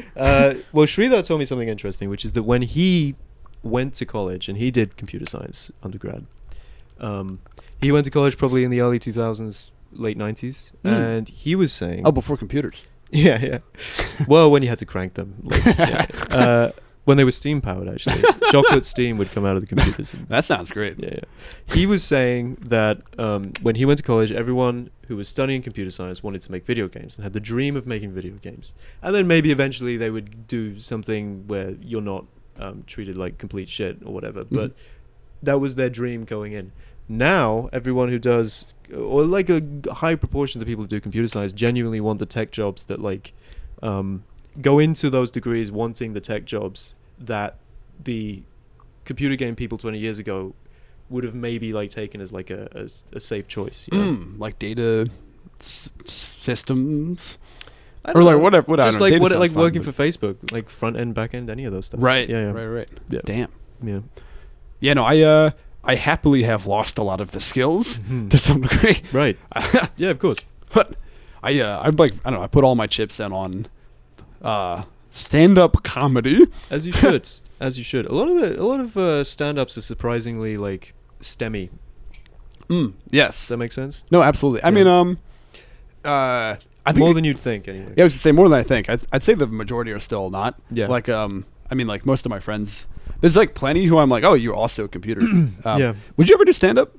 Well, Sridhar told me something interesting, which is that when he went to college and he did computer science undergrad, he went to college probably in the early 2000s, late 90s, and he was saying, Oh, before computers. yeah. Well, when you had to crank them, when they were steam powered, actually, chocolate steam would come out of the computers. That sounds great. Yeah. He was saying that when he went to college, everyone who was studying computer science wanted to make video games and had the dream of making video games. And then maybe eventually they would do something where you're not treated like complete shit or whatever. But that was their dream going in. Now, everyone who does, or like a high proportion of the people who do computer science genuinely want the tech jobs that like go into those degrees wanting the tech jobs that the computer game people 20 years ago would have maybe like taken as like a safe choice, you know? Like data systems, I or don't like know. whatever. What Just I don't know. like Data what, sounds like fun, working but- for Facebook, like front end, back end, any of those stuff. Right. Yeah. Right. Yeah. Damn. Yeah. Yeah. No. I happily have lost a lot of the skills to some degree. Right. Yeah. Of course. But I'm like I don't know. I put all my chips in on stand-up comedy. As you should. As you should. A lot of stand-ups are surprisingly like STEMmy. Yes. Does that make sense? No, absolutely. I mean, I think More than you'd think, anyway. Yeah, I was gonna say more than I think. I'd say the majority are still not. Yeah. Like, I mean, like most of my friends, there's like plenty who I'm like, oh, you're also a computer. Yeah. Would you ever do stand up?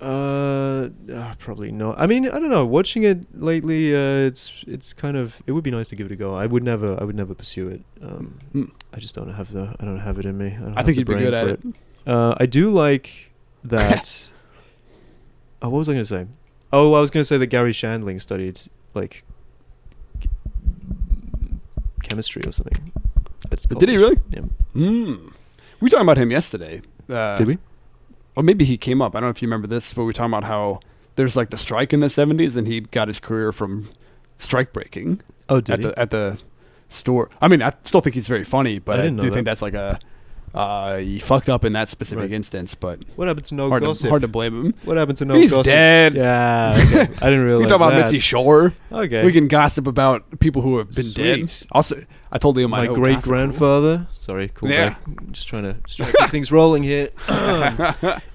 Probably not. I mean, I don't know. Watching it lately, it's kind of. It would be nice to give it a go. I would never pursue it. I just don't have it in me. I think you'd be good at it. I do like that. What was I going to say? Oh, I was going to say that Gary Shandling studied like chemistry or something. Did he really? Yeah. We were talking about him yesterday. Did we? Or maybe he came up. I don't know if you remember this, but we were talking about how there's like the strike in the 70s, and he got his career from strike breaking. Oh, did he? At the store. I mean, I still think he's very funny, but I do think that's like he fucked up in that specific instance. But what happened to no hard gossip? Hard to blame him. What happened to no He's gossip? He's dead. Yeah, okay. I didn't realize. We talk about Missy Shore. Okay. We can gossip about people who have been dead. Also, I told you my great grandfather. Sorry, cool. Yeah. Just trying to keep things rolling here.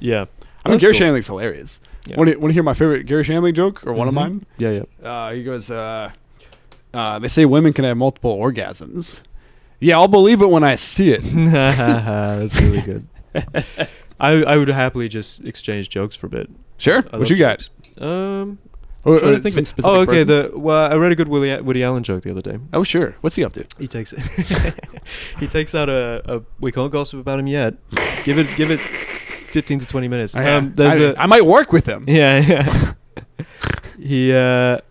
Yeah. I mean, Gary Shandling's hilarious. Yeah. Want to hear my favorite Gary Shandling joke, or one of mine? Yeah. He goes, they say women can have multiple orgasms. Yeah, I'll believe it when I see it. That's really good. I would happily just exchange jokes for a bit. Sure. What you got? Or some specific okay. person? I read a good Woody Allen joke the other day. Oh, sure. What's he up to? He takes out a. We can't gossip about him yet. Give it 15 to 20 minutes. I might work with him. Yeah. He. Let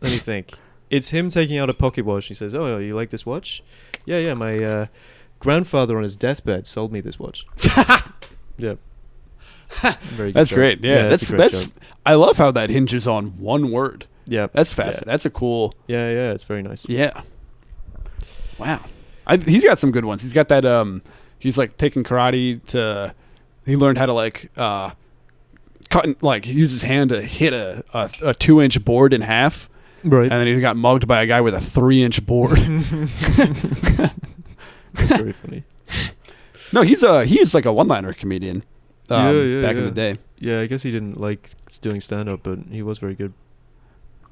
me think. It's him taking out a pocket watch. He says, "Oh, you like this watch? Yeah. My grandfather on his deathbed sold me this watch." Yeah. Very good. That's joke. great. Yeah, that's joke. I love how that hinges on one word. Yeah, that's fascinating. That's a cool. Yeah, it's very nice. Yeah. Wow. He's got some good ones. He's got that. He's like taking karate to. He learned how to like cut he used his hand to hit a 2-inch board in half. Right. And then he got mugged by a guy with a 3-inch board. That's very funny. No, he's like a one-liner comedian. Back in the day. Yeah, I guess he didn't like doing stand-up, but he was very good.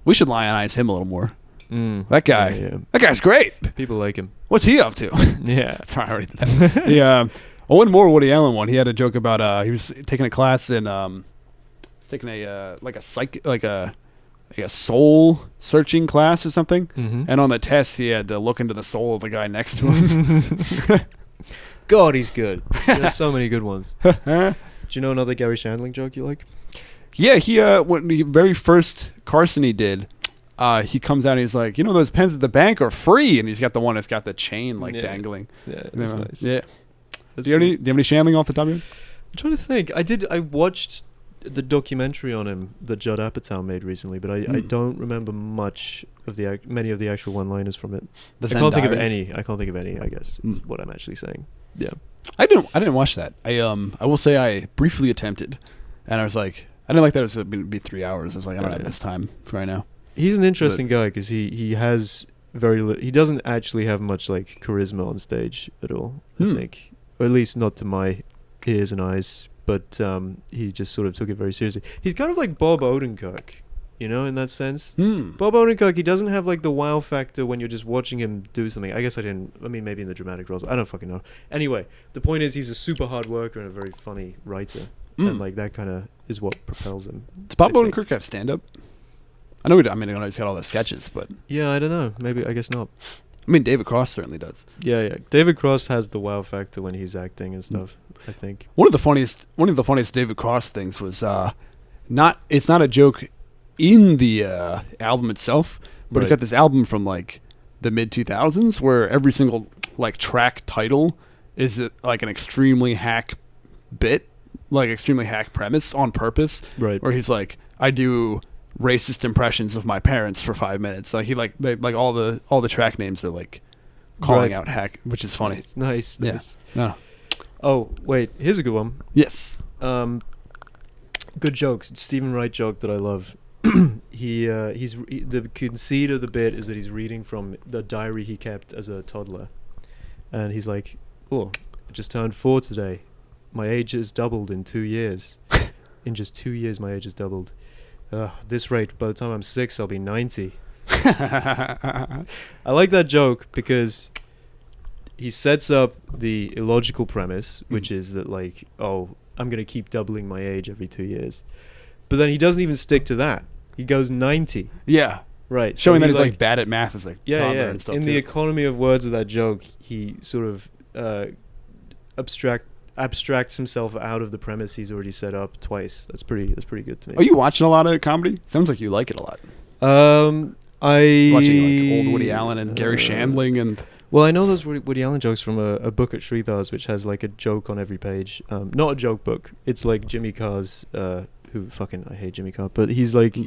We should lionize him a little more. That guy. Yeah. That guy's great. People like him. What's he up to? Yeah. Sorry, I already did that. Yeah. One more Woody Allen one. He had a joke about he was taking a class in taking a a soul searching class or something, and on the test he had to look into the soul of the guy next to him. God, he's good. There's so many good ones. Do you know another Gary Shandling joke you like? Yeah, when the very first Carson he did, he comes out and he's like, those pens at the bank are free, and he's got the one that's got the chain dangling. Yeah, that's nice. Yeah. Do you have any Shandling off the top of your head? I'm trying to think. I watched the documentary on him that Judd Apatow made recently, but I don't remember much of many of the actual one-liners from it. I can't think of any. I guess is what I'm actually saying. Yeah, I didn't watch that. I will say I briefly attempted, and I was like, I didn't like that it was going to be 3 hours. I was like, I don't have this time right now. He's an interesting guy because he has he doesn't actually have much charisma on stage at all. I think, or at least not to my ears and eyes. But he just sort of took it very seriously. He's kind of like Bob Odenkirk, in that sense. Bob Odenkirk, he doesn't have the wow factor when you're just watching him do something. I guess maybe in the dramatic roles. I don't fucking know. Anyway, the point is he's a super hard worker and a very funny writer. And that kind of is what propels him. Does Bob Odenkirk have stand-up? I know he's got all the sketches, but... Yeah, I don't know. Maybe, I guess not. I mean, David Cross certainly does. Yeah. David Cross has the wow factor when he's acting and stuff, I think. One of the funniest David Cross things was it's not a joke in the album itself, but he's got this album from the mid 2000s where every single track title is an extremely hack bit, extremely hack premise on purpose. Right. Where he's like, I do racist impressions of my parents for 5 minutes. All the track names are calling out hack, which is funny. Nice. Yeah. No. Oh wait, here's a good one. Yes. Good jokes. Stephen Wright joke that I love. The conceit of the bit is that he's reading from the diary he kept as a toddler, and he's like, "Oh, I just turned 4 today. My age has doubled in 2 years. In just 2 years, my age has doubled. This rate, by the time I'm 6, I'll be 90." I like that joke because he sets up the illogical premise, which is that I'm going to keep doubling my age every 2 years. But then he doesn't even stick to that. He goes 90. Yeah. Right. Showing so that he's like bad at math is like yeah. and stuff In too. the economy of words of that joke, he sort of abstracts himself out of the premise he's already set up twice. That's pretty good to me. Are you watching a lot of comedy? Sounds like you like it a lot. I Watching like old Woody Allen and Gary Shandling and. Well, I know those Woody Allen jokes from a book at Sridhar's, which has like a joke on every page. Not a joke book. It's like Jimmy Carr's. I hate Jimmy Carr, but he's like,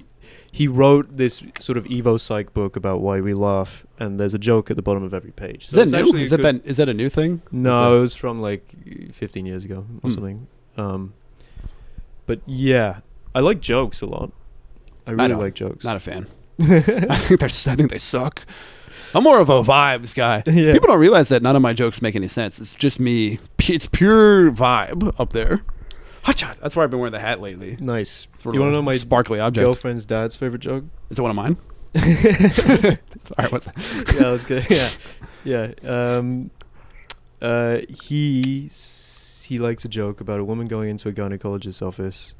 he wrote this sort of Evo Psych book about why we laugh, and there's a joke at the bottom of every page. So is that new? Is that a new thing? No, it was from like 15 years ago or something. But yeah, I like jokes a lot. I really like jokes. Not a fan. I think they suck. I'm more of a vibes guy. Yeah. People don't realize that none of my jokes make any sense. It's just me. It's pure vibe up there. Hotshot. That's why I've been wearing the hat lately. Nice. Sort You of want to a know my sparkly object? girlfriend's dad's favorite joke? Is it one of mine? All right. What's that? Yeah, that's good. Yeah. He likes a joke about a woman going into a gynecologist's office,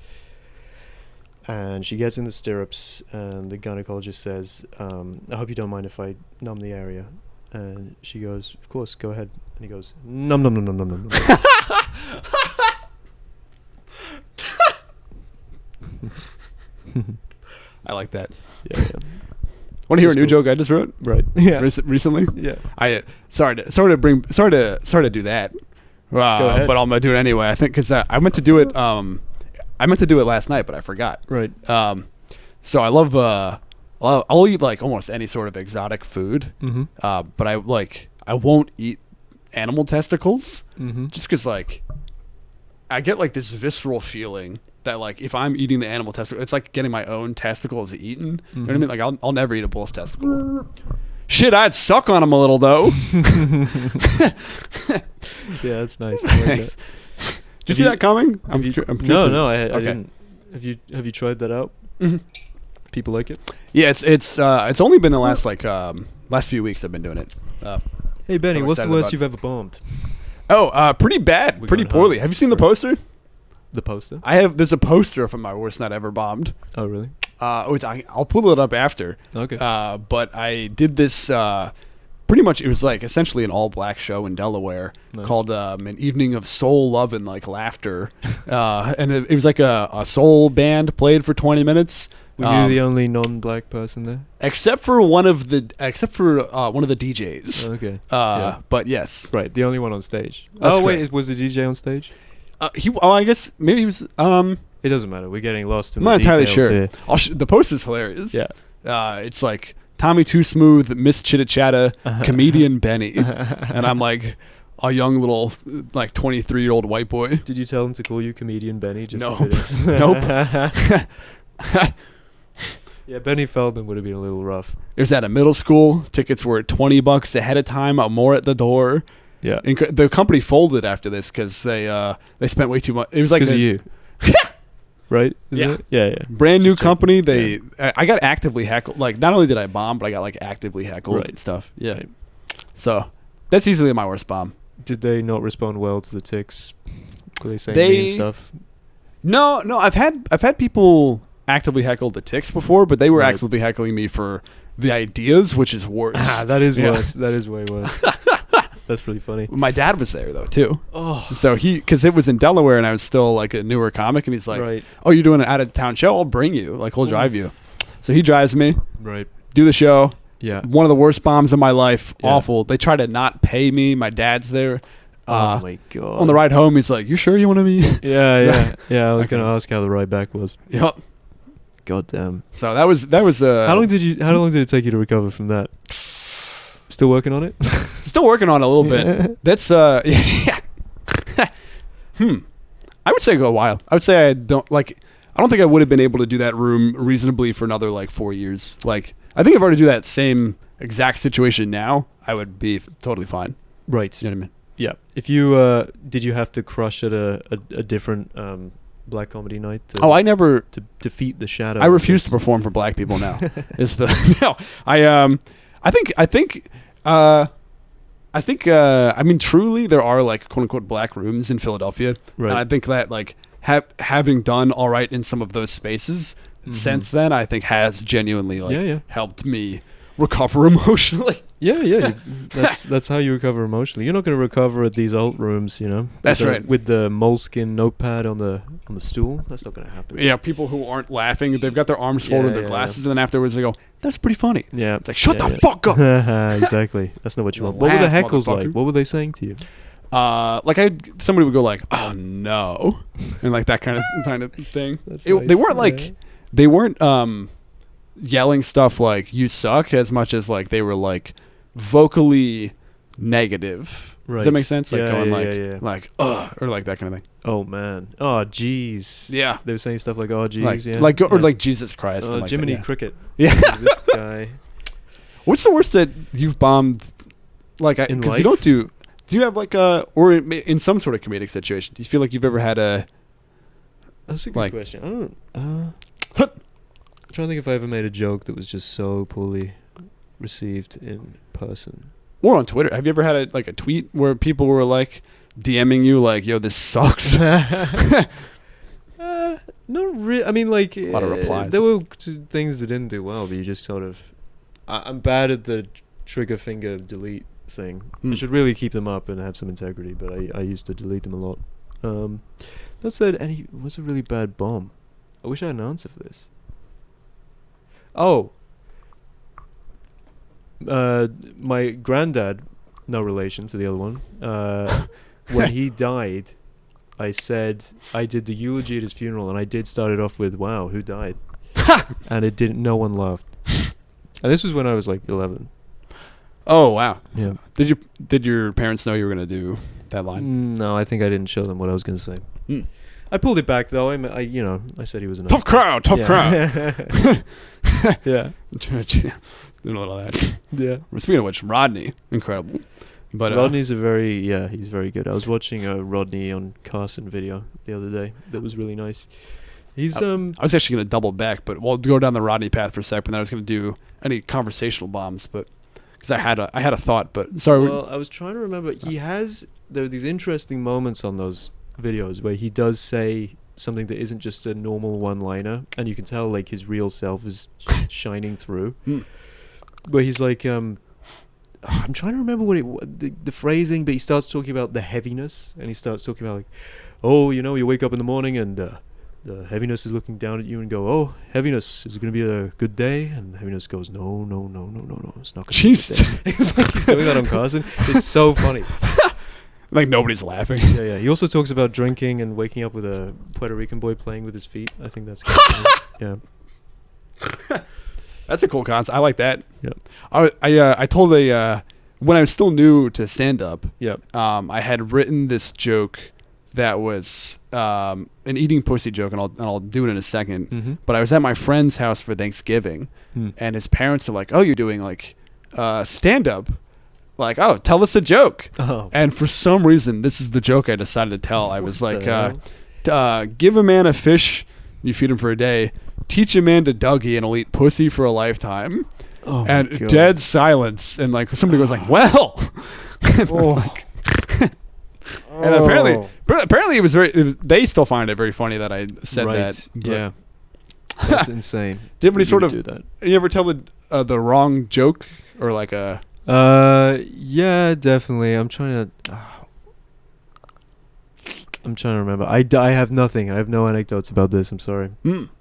and she gets in the stirrups, and the gynecologist says, I hope you don't mind if I numb the area. And she goes, of course, go ahead. And he goes, num num num num num num. I like that. Yeah. Want to hear a That's new cool. joke I just wrote? Right. Yeah. Recently? Yeah. I sorry to do that. Go ahead. But I'm gonna do it anyway. I think because I meant to do it. I meant to do it last night, but I forgot. Right. So I love. I'll eat like almost any sort of exotic food. Mm-hmm. But I won't eat animal testicles. Mm-hmm. Just because like I get like this visceral feeling that like if I'm eating the animal testicle, it's like getting my own testicles eaten. You know what I mean? Like I'll never eat a bull's testicle. Shit, I'd suck on them a little though. Yeah, that's nice. I like that. Did you see that coming? I'm No, I Okay. didn't. Have you tried that out? Mhm. People like it? Yeah, it's only been the last few weeks I've been doing it. Hey Benny, I'm what's the excited worst about you've ever bombed? Pretty bad, We're pretty going poorly. hard. Have you seen the poster? The poster? There's a poster from my worst night ever bombed. Oh really? I'll pull it up after. Okay. But I did this. Pretty much, it was like essentially an all-black show in Delaware called "An Evening of Soul, Love, and like Laughter," and it was like a soul band played for 20 minutes. Were you the only non-black person there? Except for one of the DJs. Okay. Yeah. But yes. Right, the only one on stage. That's Wait, correct. was the DJ on stage? I guess maybe he was. It doesn't matter. We're getting lost in I'm the not entirely details sure. here. The poster's hilarious. Yeah. It's like Tommy Too Smooth, Miss Chitta Chatta, comedian Benny, and I'm like a young little like 23-year-old white boy. Did you tell him to call you comedian Benny? Just Nope. to fit in? Nope. Yeah, Benny Feldman would have been a little rough. It was at a middle school. Tickets were $20 ahead of time. More at the door. Yeah. And the company folded after this because they spent way too much. It was like Because of you. Right? Isn't Yeah. it? Yeah. Brand new Just company. I got actively heckled. Like not only did I bomb, but I got like actively heckled Right. and stuff. Yeah. Right. So that's easily my worst bomb. Did they not respond well to the ticks? Were they saying They- mean stuff? No. I've had people actively heckle the Ticks before, but they were Right. actively heckling me for the ideas, which is worse. That is Yeah. worse. That is way worse. That's pretty funny. My dad was there though too. Oh. So because it was in Delaware and I was still like a newer comic, and he's like, Right. "Oh, you're doing an out of town show? I'll bring you. Like, we'll drive you." So he drives me, Right. do the show. Yeah. One of the worst bombs of my life. Yeah. Awful. They try to not pay me. My dad's there. Oh my god. On the ride home, he's like, "You sure you want to be?" Yeah. I was gonna ask how the ride back was. Yep. God damn. So that was. How long did it take you to recover from that? Still working on it? Still working on it a little bit. That's yeah. I would say go a while. I would say I don't think I would have been able to do that room reasonably for another like 4 years. Like I think if I were to do that same exact situation now, I would be totally fine. Right. You know what I mean? Yeah. If you did you have to crush at a different black comedy night I never to defeat the shadow? I refuse to perform for black people now. Is the no. I I think I mean truly there are like quote unquote black rooms in Philadelphia, Right. and I think that like having done all right in some of those spaces since then, I think has genuinely like helped me recover emotionally. Yeah. That's how you recover emotionally. You're not going to recover at these alt rooms, you know. That's right. With the moleskin notepad on the stool. That's not going to happen. Yeah, people who aren't laughing, they've got their arms folded, their glasses, and then afterwards they go, "That's pretty funny." Yeah. It's like, shut the fuck up. Exactly. That's not what you want. What were the heckles like? What were they saying to you? Like somebody would go like, "Oh no," and like that kind of thing. That's They nice. weren't like they weren't yelling stuff like "you suck" as much as like they were like vocally negative. Right. Does that make sense? Like Yeah, going yeah. like ugh, or like that kind of thing. Oh man. Oh jeez. Yeah. They were saying stuff like, "Oh jeez." Or like Jesus Christ. and like Jiminy that, Cricket. Yeah. This guy. What's the worst that you've bombed? Like, In because life? you don't do. Do you have like or in some sort of comedic situation? Do you feel like you've ever had a? That's a good Like- question. I don't. I'm trying to think if I ever made a joke that was just so poorly received in person. Or on Twitter, have you ever had a tweet where people were like DMing you like, "Yo, this sucks"? Not really. I mean, like, lot of replies. there were things that didn't do well, but you just sort of. I'm bad at the trigger finger delete thing. I should really keep them up and have some integrity, but I used to delete them a lot. That said, and he was a really bad bomb. I wish I had an answer for this. Oh. My granddad, no relation to the other one, when he died, I said I did the eulogy at his funeral, and I did start it off with, "Wow, who died?" And it didn't. No one laughed. And this was when I was like 11. Oh wow! Yeah. Did your parents know you were gonna do that line? No, I think I didn't show them what I was going to say. Hmm. I pulled it back though. I said he was a nice Tough crowd, tough crowd. Yeah. Doing a little of that. Yeah. Speaking of which, Rodney, incredible. But Rodney's he's very good. I was watching a Rodney on Carson video the other day. That was really nice. He's I was actually gonna double back, but we'll go down the Rodney path for a second. Then I was gonna do any conversational bombs, but because I had a thought, but sorry. Well, I was trying to remember. There are these interesting moments on those videos where he does say something that isn't just a normal one-liner, and you can tell like his real self is shining through. Where he's like, I'm trying to remember the phrasing, but he starts talking about the heaviness, and he starts talking about like, oh, you wake up in the morning and the heaviness is looking down at you and go, oh, heaviness, is it going to be a good day? And the heaviness goes, no, it's not going to be a good day. It's like he's doing that on Carson. It's so funny. Like nobody's laughing. Yeah. He also talks about drinking and waking up with a Puerto Rican boy playing with his feet. I think that's kind of funny. Yeah. That's a cool concept. I like that. Yep. I told when I was still new to stand up. Yep. I had written this joke that was an eating pussy joke, and I'll do it in a second. Mm-hmm. But I was at my friend's house for Thanksgiving, and his parents were like, "Oh, you're doing like stand up." Like, "Oh, tell us a joke." Oh. And for some reason, this is the joke I decided to tell. I was What like, give a man a fish, you feed him for a day. Teach a man to Dougie and he'll eat pussy for a lifetime. Oh my And God. dead silence. And like somebody goes like, well. And we're like, and apparently it was they still find it very funny that I said that. But Yeah. That's insane. Did anybody You sort would of do that? you ever tell the wrong joke or like a Yeah, definitely. I'm trying to remember. I have nothing. I have no anecdotes about this. I'm sorry.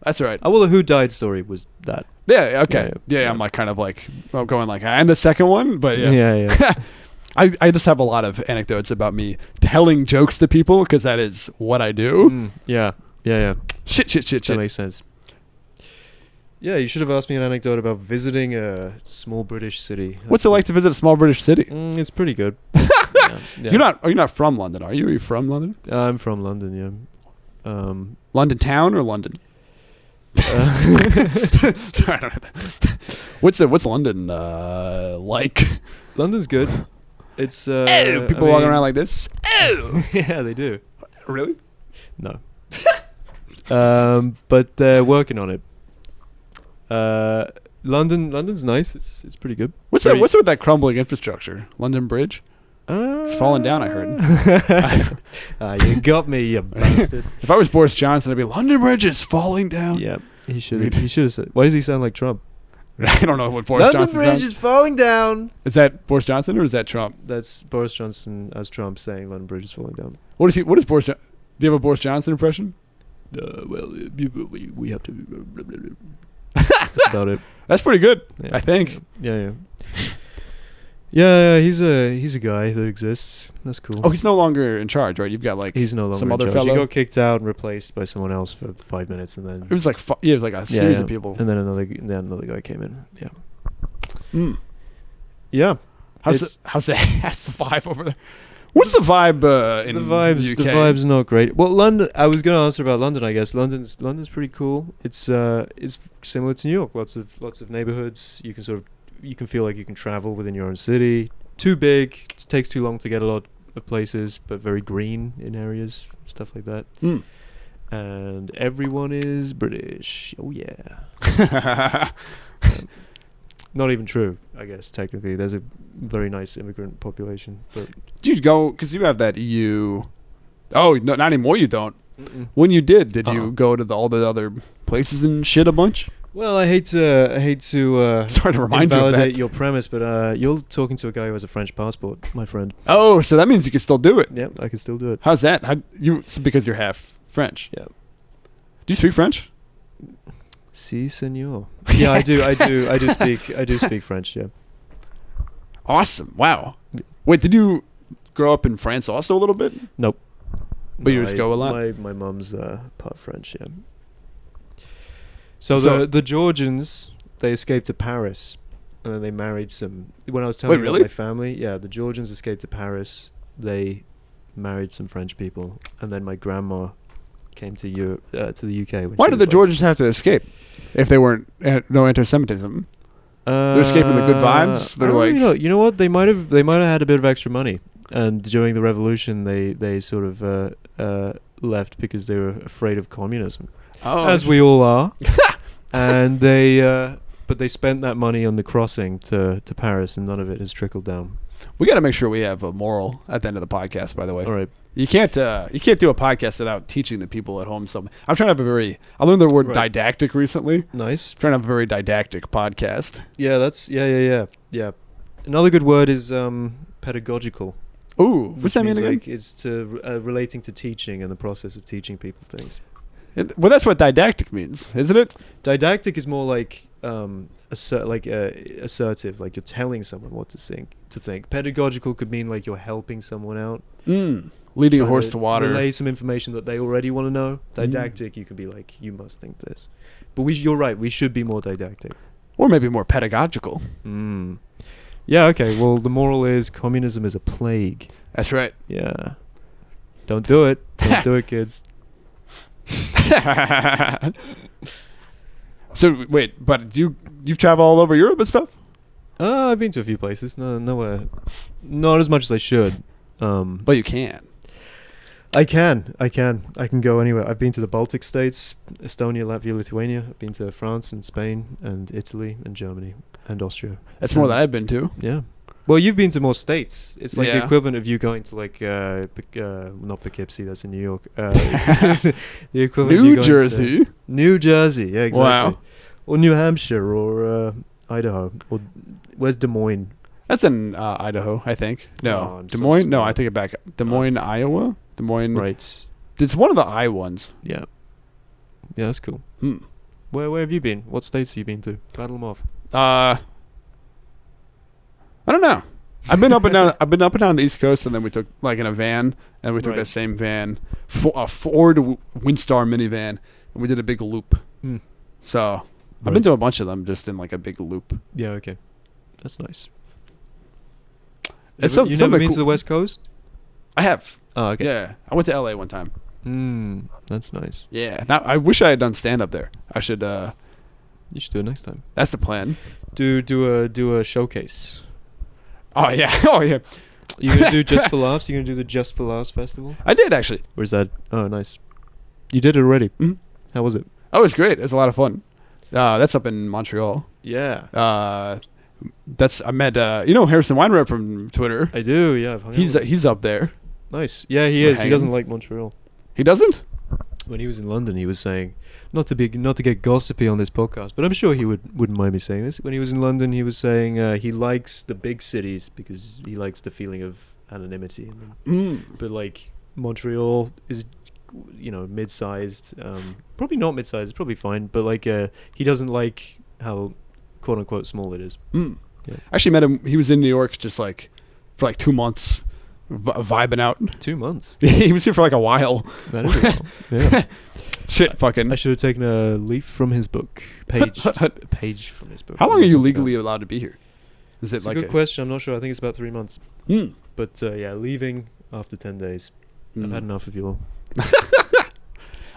that's all right. Oh, well, the who died story was that. Yeah, okay. Yeah. Yeah, I'm like kind of like going like and the second one, but yeah. Yeah. I just have a lot of anecdotes about me telling jokes to people because that is what I do. Yeah. Shit. That makes sense. Yeah, you should have asked me an anecdote about visiting a small British city. What's it like to visit a small British city? It's pretty good. Yeah. You're not from London, are you? Are you from London? I'm from London, yeah. London town or London? Sorry, I don't know that. What's London like? London's good. It's People walking around like this. Oh, yeah, they do. really? No. But they're working on it. London's nice. It's pretty good. What's with that crumbling infrastructure? London Bridge? It's falling down, I heard. You got me, you bastard. If I was Boris Johnson, I'd be London Bridge is falling down. Yeah, he should have said. Why does he sound like Trump? I don't know what Boris London Johnson Bridge sounds. is falling down. Is that Boris Johnson or is that Trump? That's Boris Johnson as Trump saying London Bridge is falling down. What is he? What is Boris? Do you have a Boris Johnson impression? We have to. That's about it. That's pretty good, Yeah. I think. Yeah. Yeah, he's a guy that exists. That's cool. Oh, he's no longer in charge, right? You've got like He's no longer some in other charge. fellow. He got kicked out and replaced by someone else for 5 minutes, and then It was like it was like a series of people. and then another guy came in. Yeah. Mm. Yeah. How's the vibe over there? What's the vibe in the vibes? the UK? The vibes not great. Well, London. I was gonna answer about London. I guess London's pretty cool. It's similar to New York. Lots of neighborhoods. You can feel like you can travel within your own city. Too big. It takes too long to get a lot of places, but very green in areas, stuff like that. Mm. And everyone is British. Oh yeah. Not even true, I guess, technically. There's a very nice immigrant population. But Do you go, because you have that EU... Oh, no, not anymore you don't. Mm-mm. When you did you go to all the other places and shit a bunch? Well, I hate to Sorry to remind you of invalidate that. your premise, but you're talking to a guy who has a French passport, my friend. Oh, so that means you can still do it. Yeah, I can still do it. How's that? Because you're half French. Yeah. Do you speak French? Si, senor. Yeah, I do speak French, yeah. Awesome. Wow. Wait, did you grow up in France also a little bit? Nope. But you just go a lot? My mum's part French, yeah. So the Georgians, they escaped to Paris, and then they married some... When I was telling you about my family, yeah, the Georgians escaped to Paris, they married some French people, and then my grandma came to Europe, to the UK. Why did the Georgians have to escape if they weren't no anti-Semitism? They're escaping the good vibes. They're like, you know what? They might have had a bit of extra money, and during the revolution, they sort of left because they were afraid of communism, as we all are. And but they spent that money on the crossing to Paris, and none of it has trickled down. We got to make sure we have a moral at the end of the podcast. By the way, all right. You can't do a podcast without teaching the people at home something. I'm trying to have I learned the word didactic recently. Nice. I'm trying to have a very didactic podcast. Yeah, that's yeah. Another good word is pedagogical. Ooh, what's that mean again? Like it's to relating to teaching and the process of teaching people things. Well, that's what didactic means, isn't it? Didactic is more like assertive, like you're telling someone what to think. Pedagogical could mean like you're helping someone out. Leading a horse to water. Relay some information that they already want to know. Didactic, you could be like, you must think this. But you're right, we should be more didactic. Or maybe more pedagogical. Yeah, okay, well, the moral is communism is a plague. That's right. Yeah. Don't do it. Don't do it, kids. So, wait, but you've traveled all over Europe and stuff? I've been to a few places. Nowhere. Not as much as I should. But you can. I can go anywhere. I've been to the Baltic states, Estonia, Latvia, Lithuania. I've been to France and Spain and Italy and Germany and Austria. That's more than I've been to. Yeah. Well, you've been to more states. It's like the Yeah. equivalent of you going to like not Poughkeepsie, that's in New York. The equivalent of you New going Jersey. to New Jersey, yeah, exactly. Wow. Or New Hampshire or Idaho. Or where's Des Moines? That's in Idaho, I think. No, Oh, I'm Des so Moines. No, smart. I take it back. Des Moines, Iowa. Des Moines. Right. It's one of the I ones. Yeah. Yeah, that's cool. Hmm. Where have you been? What states have you been to? Rattle them off. I don't know. I've been up and down. I've been up and down the East Coast, and then we took like in a van, and we took Right. that same van, a Ford Windstar minivan, and we did a big loop. So I've been to a bunch of them, just in like a big loop. Yeah, okay. That's nice. It's You never something been cool. to the West Coast? I have. Oh, okay. Yeah, I went to LA one time. That's nice. Yeah. Now I wish I had done stand up there. I should. You should do it next time. That's the plan. Do a showcase. Oh yeah. Oh yeah. You gonna do Just for Laughs? You gonna do the Just for Laughs festival? I did actually. Where's that? Oh, nice. You did it already. Mhm. How was it? Oh, it was great. It was a lot of fun. That's up in Montreal. Yeah. I met Harrison Weinreb from Twitter. I do. Yeah. I've hung out with him. He's up there. Nice. Yeah, he is. He doesn't like Montreal. He doesn't? When he was in London, he was saying, not to get gossipy on this podcast, but I'm sure he wouldn't mind me saying this. When he was in London, he was saying he likes the big cities because he likes the feeling of anonymity. But like Montreal is, mid-sized. Probably not mid-sized. It's probably fine. But like he doesn't like how quote unquote small it is. Yeah. I actually met him. He was in New York just like for like 2 months. Vibing out. 2 months. He was here for like a while. That is a while. Yeah. Shit, fucking. I should have taken a leaf from his book. Page from his book. How long are you legally allowed to be here? Is it it's like a good question. I'm not sure. I think it's about 3 months. But leaving after 10 days. I've had enough of you all.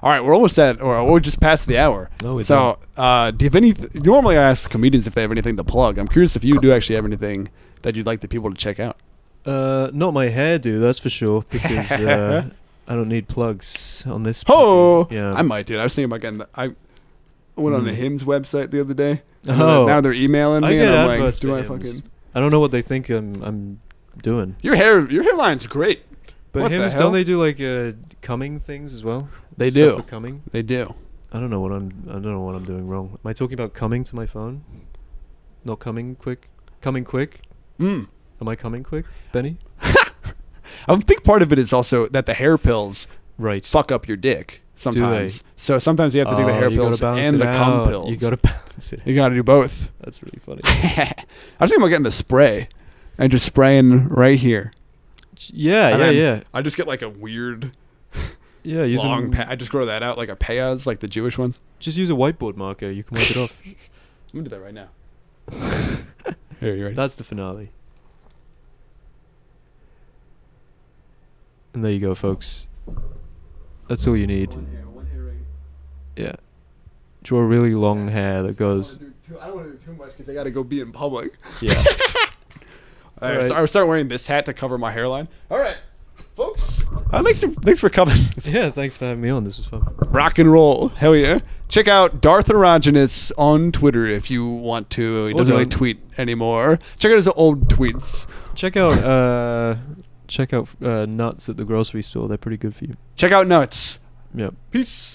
All right, we're almost at, or we're just past the hour. No, it's so, do you have any? Normally, I ask comedians if they have anything to plug. I'm curious if you do actually have anything that you'd like the people to check out. Not my hairdo, that's for sure, because I don't need plugs on this. Oh, yeah. I might, dude. I was thinking about getting. I went on the Hims website the other day. Now they're emailing me, and I'm like, do I fucking? I don't know what they think I'm doing. Your hairline's great. But Hims, don't they do like coming things as well? They Stuff do. for coming. They do. I don't know what I'm doing wrong. Am I talking about coming to my phone? Not coming quick. Coming quick. Am I coming quick, Benny? I think part of it is also that the hair pills fuck up your dick sometimes. Do they? So sometimes you have to do the hair pills and the cum pills. You gotta balance it. You gotta do both. That's really funny. I was thinking about getting the spray and just spraying right here. Yeah. I just get like a weird long. I just grow that out like a payas, like the Jewish ones. Just use a whiteboard marker. You can wipe it off. I'm gonna do that right now. Here, you ready? That's the finale. And there you go, folks. That's all you need. One hair ring. Yeah. Draw a really long hair that goes. I don't want to do too much because I got to go be in public. Yeah. I start wearing this hat to cover my hairline. All right, folks. Thanks for coming. Yeah, thanks for having me on. This was fun. Rock and roll. Hell yeah. Check out Darth Erogenous on Twitter if you want to. He doesn't really tweet anymore. Check out his old tweets. Check out nuts at the grocery store. They're pretty good for you. Check out Nuts. Yep. Peace.